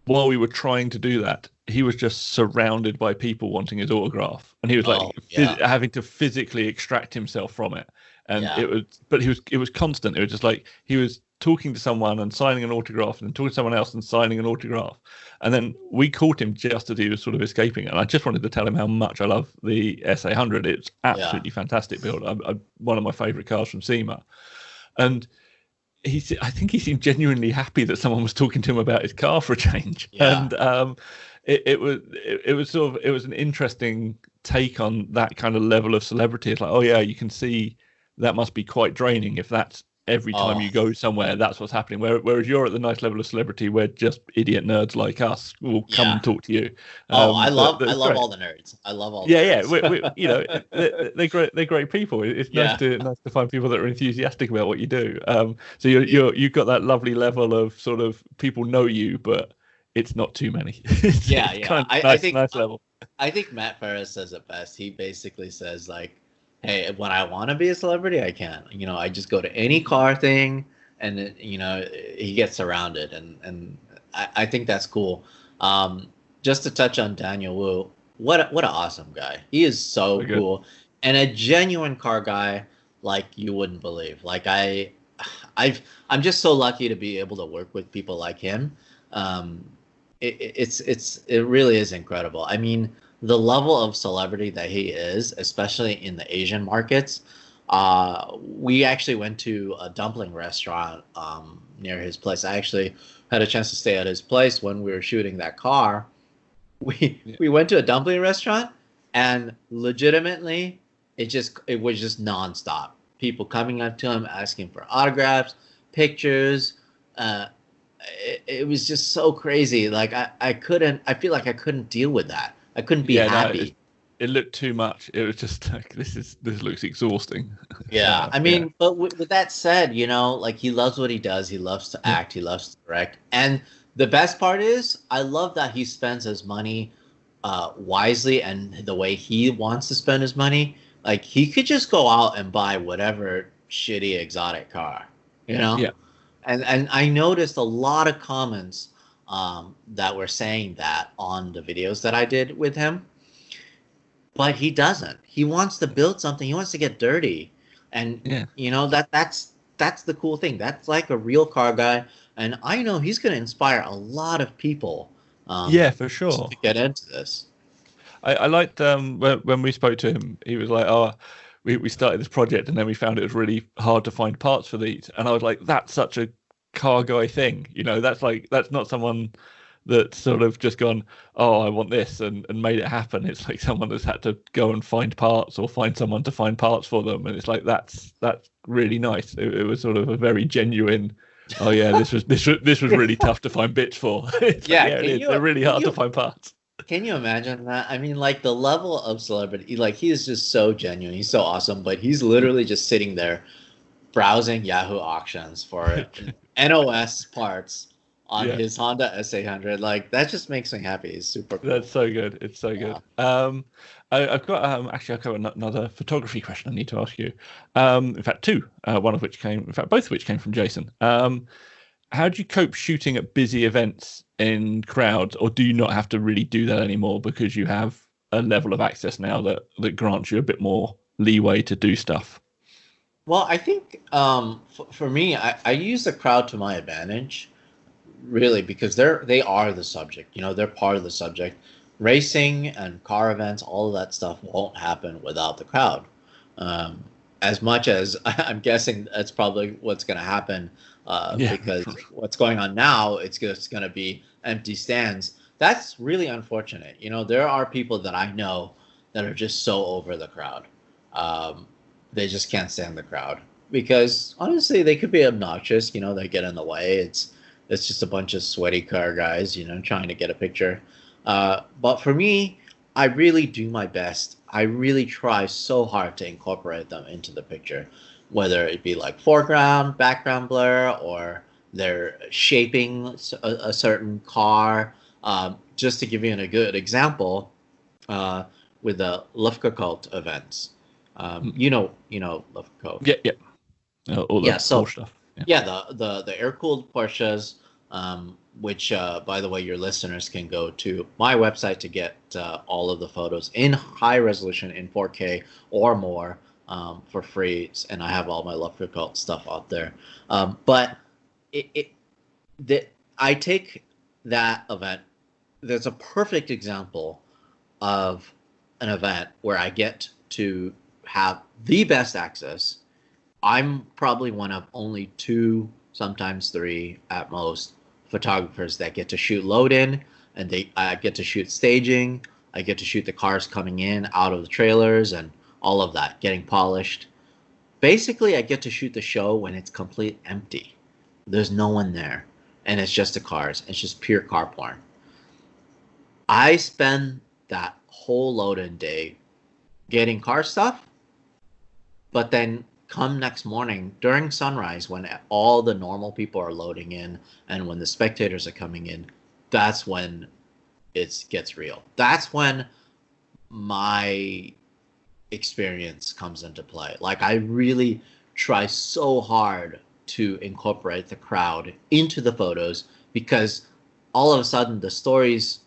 while we were trying to do that, he was just surrounded by people wanting his autograph, and he was having to physically extract himself from it. And it was constant. It was just like he was talking to someone and signing an autograph, and then talking to someone else and signing an autograph. And then we caught him just as he was sort of escaping. And I just wanted to tell him how much I love the SA100. It's absolutely fantastic build. One of my favorite cars from SEMA. And I think he seemed genuinely happy that someone was talking to him about his car for a change. Yeah. And it was an interesting take on that kind of level of celebrity. It's like, oh yeah, you can see that must be quite draining if that's every time you go somewhere, that's what's happening. Whereas you're at the nice level of celebrity where just idiot nerds like us will come and talk to you. I love all the nerds. I love all. Nerds. They're great people. It's nice to find people that are enthusiastic about what you do. So you've got that lovely level of sort of people know you, but it's not too many. Kind of nice level. I think Matt Ferris says it best. He basically says, like, Hey, when I want to be a celebrity, I can. You know, I just go to any car thing, and you know, he gets surrounded, and I think that's cool. Um, just to touch on Daniel Wu, what an awesome guy. He is so So good. cool, and a genuine car guy like you wouldn't believe. Like I'm just so lucky to be able to work with people like him. Um, it really is incredible. I mean, the level of celebrity that he is, especially in the Asian markets. We actually went to a dumpling restaurant near his place. I actually had a chance to stay at his place when we were shooting that car. Yeah. We went to a dumpling restaurant, and legitimately, it was just nonstop. People coming up to him asking for autographs, pictures. Uh, it was just so crazy. Like I couldn't. I feel like I couldn't deal with that. I couldn't be Yeah, no, happy. it looked too much. It was just like this looks exhausting. Yeah, I Yeah, mean, but with that said, you know, like he loves what he does. He loves to yeah, act. He loves to direct. And the best part is, I love that he spends his money wisely and the way he wants to spend his money. Like he could just go out and buy whatever shitty exotic car, you know. yeah, And I noticed a lot of comments that were saying that on the videos that I did with him, but he doesn't. He wants to build something. He wants to get dirty, and yeah, you know that's the cool thing. That's like a real car guy, and I know he's going to inspire a lot of people yeah, for to sure. get into this. I liked when we spoke to him, he was like, "Oh, we started this project and then we found it was really hard to find parts for these." And I was like, "That's such a car guy thing, you know. That's not someone that's sort of just gone, oh, I want this and made it happen. It's like someone that's had to go and find parts or find someone to find parts for them, and it's like that's really nice. It was sort of a very genuine. Oh yeah, this was really tough to find bits for. It's like Yeah, yeah, it is. They're really hard to find parts. can you imagine that? I mean, like the level of celebrity, like he is just so genuine. He's so awesome, but he's literally just sitting there browsing Yahoo auctions for NOS parts on Yeah. his Honda SA100. Like that just makes me happy. It's super That's cool. so good. It's so Yeah. good. I've got actually I've got another photography question I need to ask you. In fact, two. One of which came, in fact, both of which came from Jason. How do you cope shooting at busy events in crowds, or do you not have to really do that anymore because you have a level of access now that grants you a bit more leeway to do stuff? Well, I think for me, I use the crowd to my advantage, really, because they are the subject. You know, they're part of the subject. Racing and car events, all of that stuff won't happen without the crowd. Um, as much as I'm guessing that's probably what's going to happen, Yeah, because what's going on now, it's just going to be empty stands. That's really unfortunate. You know, there are people that I know that are just so over the crowd. Um, they just can't stand the crowd because honestly, they could be obnoxious. You know, they get in the way. It's just a bunch of sweaty car guys, you know, trying to get a picture. But for me, I really do my best. I really try so hard to incorporate them into the picture, whether it be like foreground, background blur, or they're shaping a certain car. Just to give you a good example, uh, with the Luftgekühlt events. You know Luftgekühlt. yeah, yeah. All the Yeah, Porsche so stuff. Yeah, yeah, the air cooled Porsches, which by the way, your listeners can go to my website to get all of the photos in high resolution in 4K or more for free, and I have all my Love Cult stuff out there. But it the, I take that event. There's a perfect example of an event where I get to have the best access. I'm probably one of only two, sometimes three at most, photographers that get to shoot load in, and I get to shoot staging. I get to shoot the cars coming in out of the trailers and all of that getting polished. Basically, I get to shoot the show when it's complete empty. There's no one there, and it's just the cars. It's just pure car porn. I spend that whole load in day getting car stuff, but then come next morning during sunrise when all the normal people are loading in and when the spectators are coming in, that's when it gets real. That's when my experience comes into play. Like I really try so hard to incorporate the crowd into the photos because all of a sudden the stories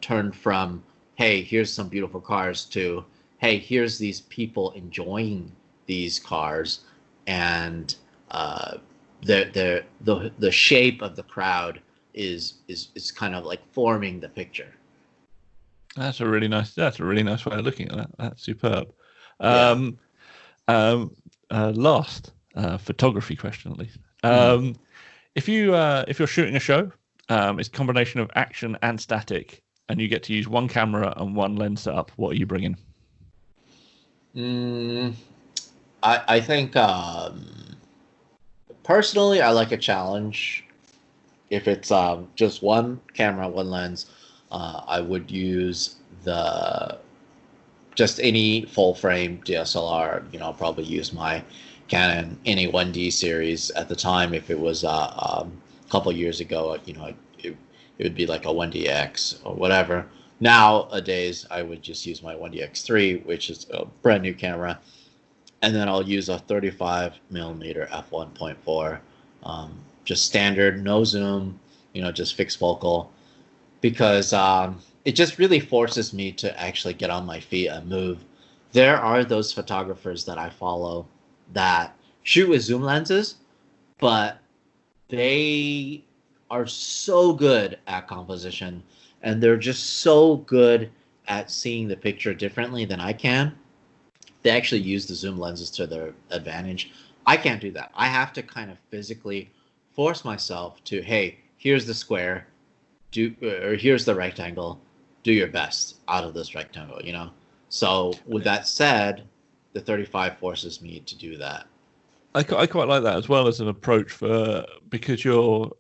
turn from, hey, here's some beautiful cars to, hey, here's these people enjoying these cars, and the shape of the crowd is kind of like forming the picture. That's a really nice way of looking at that. That's superb. Yeah. Last photography question, at least. Mhm. If you're shooting a show, it's a combination of action and static, and you get to use one camera and one lens setup, what are you bringing? I think personally, I like a challenge. If it's just one camera, one lens, I would use the just any full frame DSLR. I'll probably use my Canon any 1D series at the time. If it was a couple years ago, it would be like a 1DX or whatever. Nowadays, I would just use my 1DX3, which is a brand new camera, and then I'll use a 35 millimeter f1.4, just standard, no zoom, just fixed focal, because it just really forces me to actually get on my feet and move. There are those photographers that I follow that shoot with zoom lenses, but they are so good at composition, and they're just so good at seeing the picture differently than I can. They actually use the zoom lenses to their advantage. I can't do that. I have to kind of physically force myself to, hey, here's the square, or here's the rectangle, do your best out of this rectangle. So with that said, the 35 forces me to do that. I quite like that as well as an approach because you're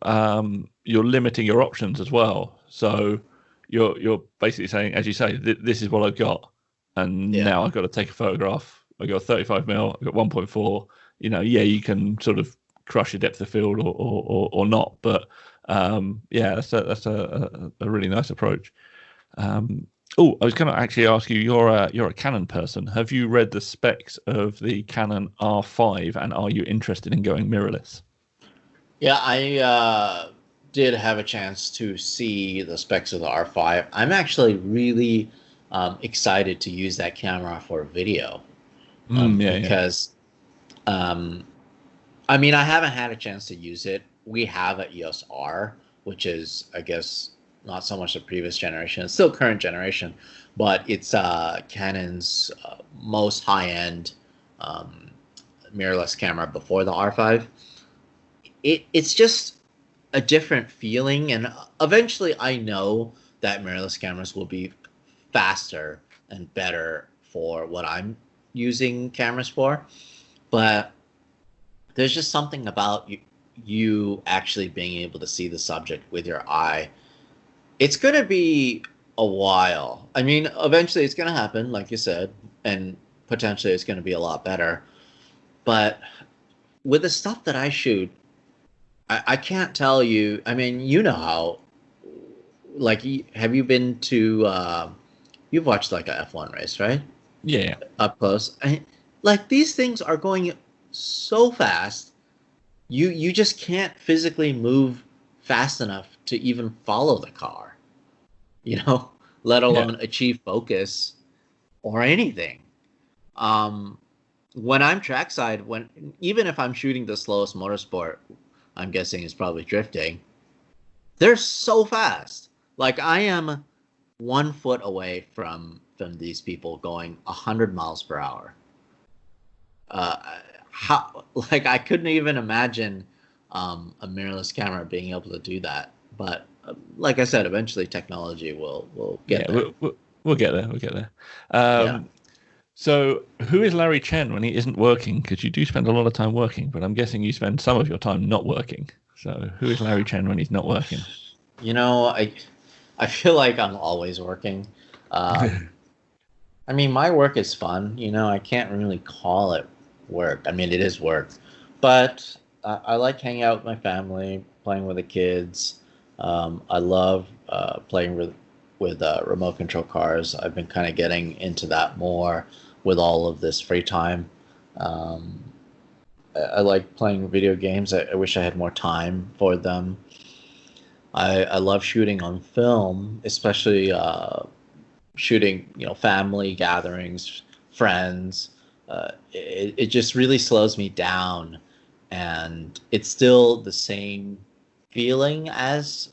limiting your options as well. So you're basically saying, as you say, this is what I've got, and Yeah. now I've got to take a photograph. I've got 35 mil, I've got 1.4. You can sort of crush your depth of field or not, but that's a really nice approach. I was going to actually ask you. You're a Canon person. Have you read the specs of the Canon R5, and are you interested in going mirrorless? Yeah, I did have a chance to see the specs of the R5. I'm actually really excited to use that camera for video, Yeah. because I haven't had a chance to use it. We have an EOS R, which is, I guess, not so much the previous generation. It's still current generation, but it's Canon's most high-end mirrorless camera before the R5. It's just a different feeling, and eventually I know that mirrorless cameras will be faster and better for what I'm using cameras for, but there's just something about you actually being able to see the subject with your eye. It's going to be a while. Eventually it's going to happen, like you said, and potentially it's going to be a lot better. But with the stuff that I shoot, I can't tell you. You know how, like, have you been to, you've watched like a F1 race, right? Yeah. Up close. Like, these things are going so fast, you just can't physically move fast enough to even follow the car, let alone achieve focus or anything. When I'm trackside, even if I'm shooting the slowest motorsport, I'm guessing it's probably drifting, they're so fast. Like, I am 1 foot away from these people going 100 miles per hour. Like, I couldn't even imagine a mirrorless camera being able to do that. But like I said, eventually technology will get there. We'll get there. We'll get there. Yeah. So, who is Larry Chen when he isn't working? Because you do spend a lot of time working, but I'm guessing you spend some of your time not working. So, who is Larry Chen when he's not working? I feel like I'm always working. My work is fun. I can't really call it work. It is work, but I like hanging out with my family, playing with the kids. I love playing with remote control cars. I've been kind of getting into that more. with all of this free time. I like playing video games. I wish I had more time for them. I love shooting on film, especially shooting, family gatherings, friends. It just really slows me down, and it's still the same feeling as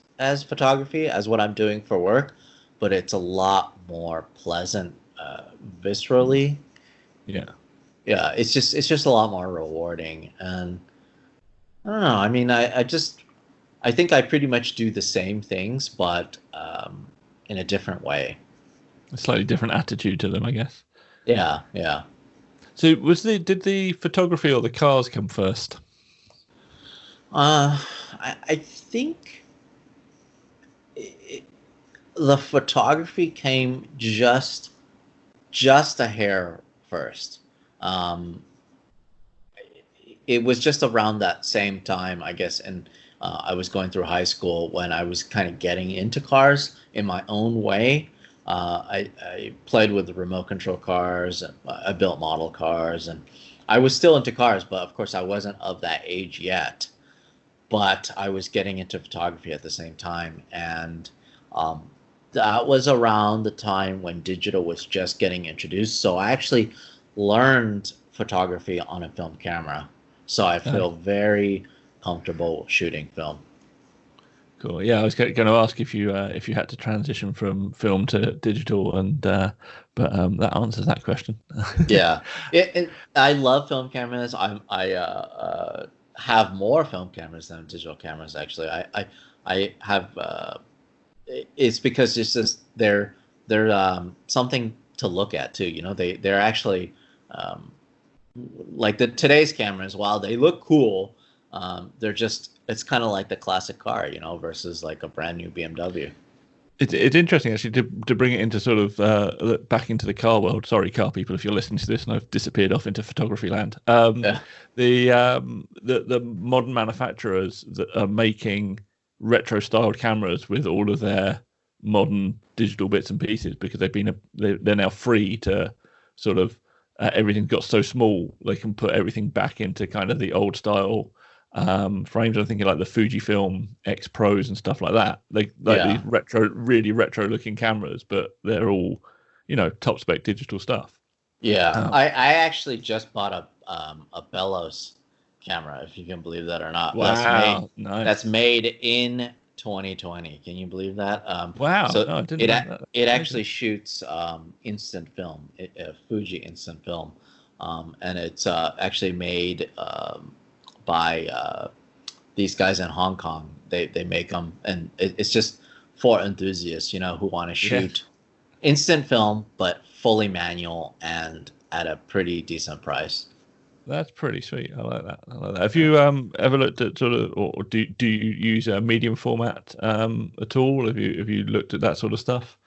photography, as what I'm doing for work, but it's a lot more pleasant viscerally. Yeah. Yeah, it's just a lot more rewarding, and I don't know. I mean, I think I pretty much do the same things, but in a different way. A slightly different attitude to them, I guess. Yeah, yeah. So did the photography or the cars come first? I think the photography came just a hair first. Um, it was just around that same time, I guess, and I was going through high school when I was kind of getting into cars in my own way. I played with the remote control cars. I built model cars, and I was still into cars, but of course I wasn't of that age yet. But I was getting into photography at the same time, and that was around the time when digital was just getting introduced. So I actually learned photography on a film camera. So I feel very comfortable shooting film. Cool. Yeah, I was going to ask if you had to transition from film to digital, but that answers that question. Yeah, I love film cameras. I have more film cameras than digital cameras. Actually, I have. It's because it's just they're something to look at too. They're actually like today's cameras. While they look cool, they're just. It's kind of like the classic car, versus like a brand new BMW. It's interesting actually to bring it into sort of back into the car world. Sorry, car people, if you're listening to this and I've disappeared off into photography land. Yeah. The modern manufacturers that are making retro styled cameras with all of their modern digital bits and pieces, because they're now free to sort of everything got so small they can put everything back into kind of the old style frames. I'm thinking like the Fujifilm X Pros and stuff like that. These really retro looking cameras, but they're all, top spec digital stuff. Yeah, I actually just bought a Bellows camera, if you can believe that or not. Wow, that's made in 2020. Can you believe that? Wow. So no, I didn't know that. It actually shoots instant film, Fuji instant film, and it's actually made by these guys in Hong Kong. They make them, and it's just for enthusiasts, who want to shoot instant film, but fully manual and at a pretty decent price. That's pretty sweet. I like that. Have you ever looked at sort of, or do you use a medium format at all? Have you looked at that sort of stuff?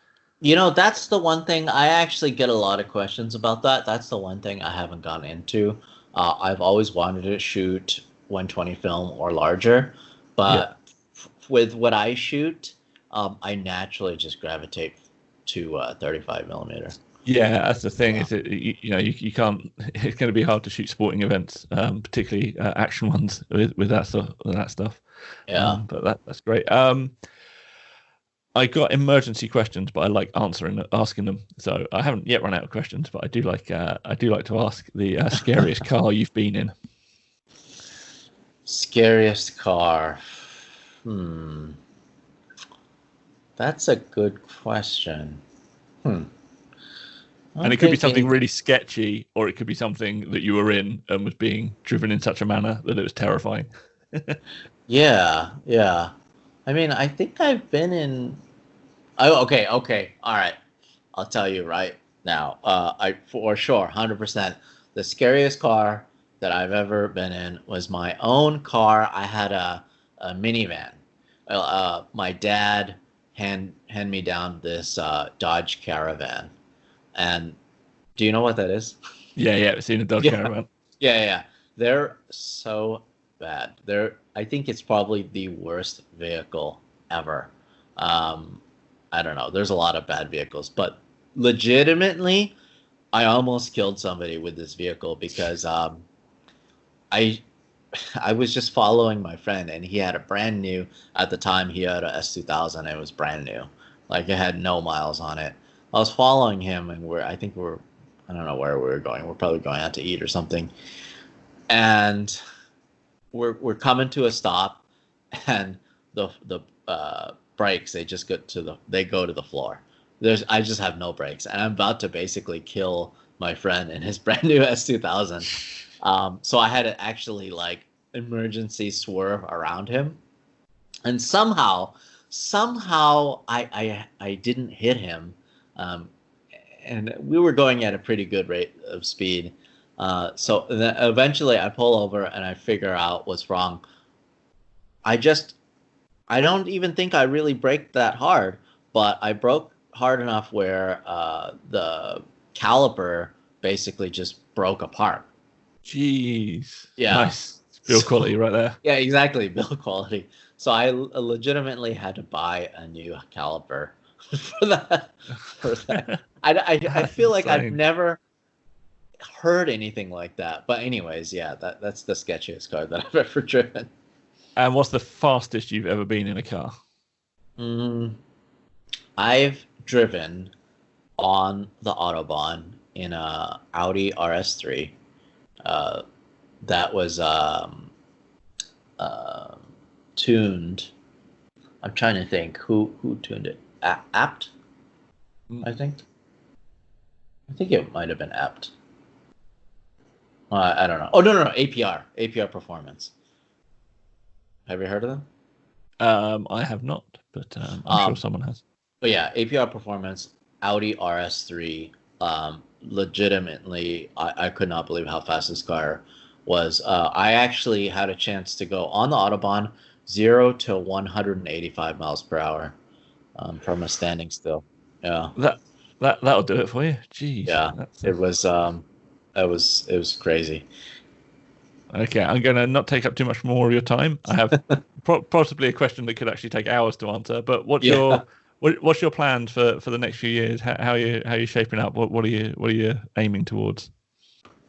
That's the one thing I actually get a lot of questions about that. That's the one thing I haven't gone into. I've always wanted to shoot 120 film or larger, but with what I shoot, I naturally just gravitate to 35 millimeter. Yeah, that's the thing. Is it you can't. It's going to be hard to shoot sporting events, particularly action ones with that stuff. Yeah, but that's great. I got emergency questions, but I like asking them. So I haven't yet run out of questions, but I do like to ask the scariest car you've been in. Scariest car. That's a good question. And it could be something really sketchy, or it could be something that you were in and was being driven in such a manner that it was terrifying. Yeah. I mean, I think I've been in. Oh, okay. All right. I'll tell you right now. I for sure, 100%. The scariest car that I've ever been in was my own car. I had a minivan. My dad hand me down this Dodge Caravan. And do you know what that is? Yeah. I've seen a Dodge Caravan. Yeah. They're so bad. I think it's probably the worst vehicle ever. I don't know. There's a lot of bad vehicles, but legitimately, I almost killed somebody with this vehicle because I I was just following my friend, and he had a brand new, at the time he had a S2000. It was brand new, like it had no miles on it. I was following him, and I think I don't know where we were going. We're probably going out to eat or something, and we're coming to a stop, and the brakes, they go to the floor. I just have no brakes, and I'm about to basically kill my friend in his brand new S2000. So I had to actually like emergency swerve around him, and somehow I didn't hit him, and we were going at a pretty good rate of speed. So then eventually I pull over and I figure out what's wrong. I don't even think I really braked that hard, but I broke hard enough where the caliper basically just broke apart. Jeez. Yeah. Nice. Build quality right there. Yeah, exactly. Build quality. So I legitimately had to buy a new caliper for that. I feel like I've never heard anything like that. But anyways, yeah, that's the sketchiest car that I've ever driven. And what's the fastest you've ever been in a car? I've driven on the Autobahn in a Audi RS3. That was tuned. I'm trying to think who tuned it. Apt, I think. I think it might have been Apt. I don't know. Oh no, APR Performance. Have you heard of them? I have not, but I'm sure someone has. But yeah, APR Performance, Audi RS3. Legitimately, I could not believe how fast this car was. I actually had a chance to go on the Autobahn 0 to 185 miles per hour from a standing still. Yeah, that'll do it for you. Jeez. Yeah, it was crazy. Okay, I'm going to not take up too much more of your time. I have possibly a question that could actually take hours to answer. But what's your plan for the next few years? How are you shaping up? What are you aiming towards?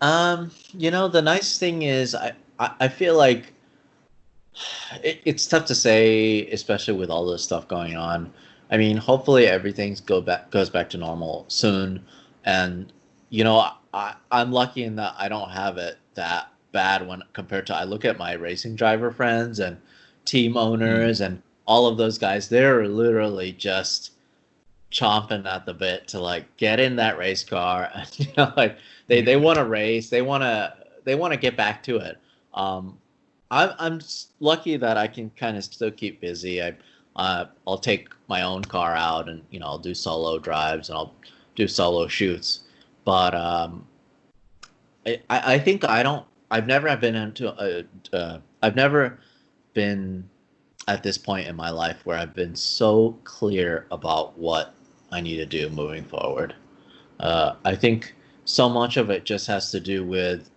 The nice thing is I feel like it's tough to say, especially with all this stuff going on. I mean, hopefully everything goes back to normal soon, and I'm lucky in that I don't have it that bad when compared to I look at my racing driver friends and team owners and all of those guys. They're literally just chomping at the bit to like get in that race car, and like they want to race, they want to get back to it. I'm lucky that I can kind of still keep busy. I'll take my own car out, and I'll do solo drives and I'll do solo shoots. But I think I've never been at this point in my life where I've been so clear about what I need to do moving forward. I think so much of it just has to do with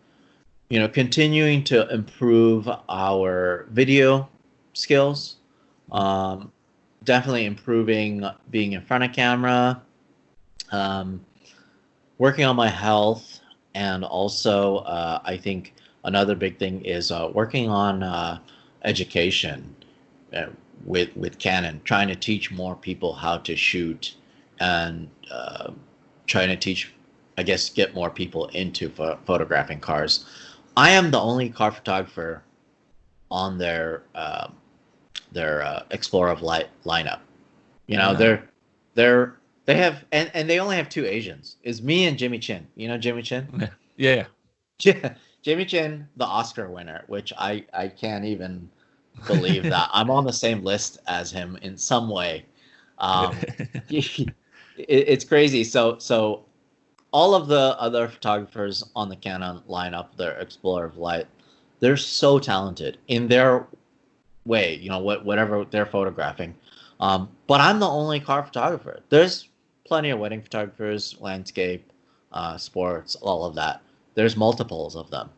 continuing to improve our video skills, definitely improving being in front of camera, working on my health, and also I think another big thing is working on education with Canon, trying to teach more people how to shoot, and trying to teach, I guess, get more people into photographing cars. I am the only car photographer on their Explorer of Light lineup. They have and they only have two Asians. It's me and Jimmy Chin. You know Jimmy Chin? Yeah. Jimmy Chin, the Oscar winner, which I can't even believe that I'm on the same list as him in some way. It's crazy. So all of the other photographers on the Canon lineup, their Explorer of Light, they're so talented in their way, whatever they're photographing. But I'm the only car photographer. There's plenty of wedding photographers, landscape, sports, all of that. There's multiples of them.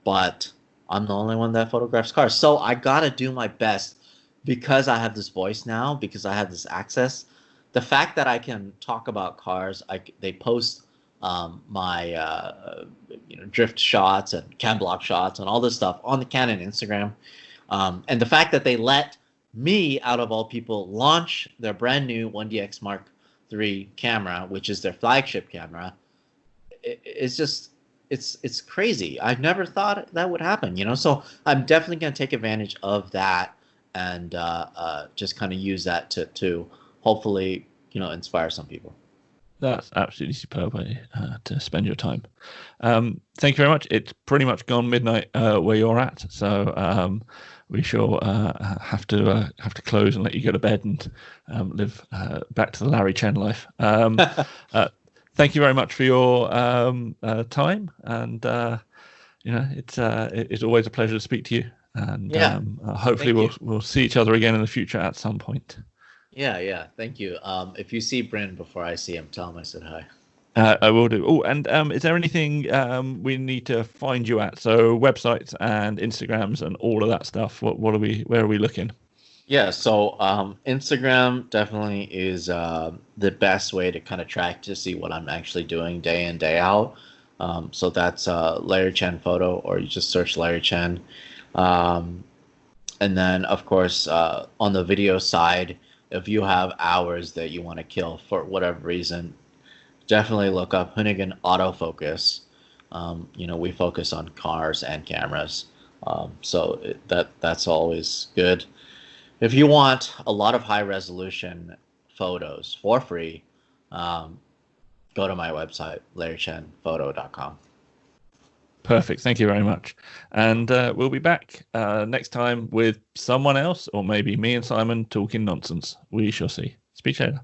But I'm the only one that photographs cars. So I got to do my best because I have this voice now, because I have this access. The fact that I can talk about cars, they post my drift shots and cam block shots and all this stuff on the Canon Instagram. And the fact that they let me, out of all people, launch their brand new 1DX Mark III camera, which is their flagship camera, it's just it's crazy. I never thought that would happen, So I'm definitely going to take advantage of that and just kind of use that to hopefully inspire some people. That's absolutely superb way to spend your time. Thank you very much. It's pretty much gone midnight where you're at, so we shall have to close and let you go to bed and live back to the Larry Chen life. Thank you very much for your time, and it's always a pleasure to speak to you. And hopefully we'll see each other again in the future at some point. Yeah. Thank you. If you see Bryn before I see him, tell him I said hi. I will do. Oh, and is there anything we need to find you at? So websites and Instagrams and all of that stuff. Where are we looking? Yeah, so Instagram definitely is the best way to kind of track to see what I'm actually doing day in, day out. So that's Larry Chen Photo, or you just search Larry Chen. And then, of course, on the video side, if you have hours that you want to kill for whatever reason, definitely look up Hoonigan Autofocus. We focus on cars and cameras, so that's always good. If you want a lot of high resolution photos for free, go to my website, larrychenphoto.com. Perfect. Thank you very much. And we'll be back next time with someone else, or maybe me and Simon talking nonsense. We shall see. Speak later.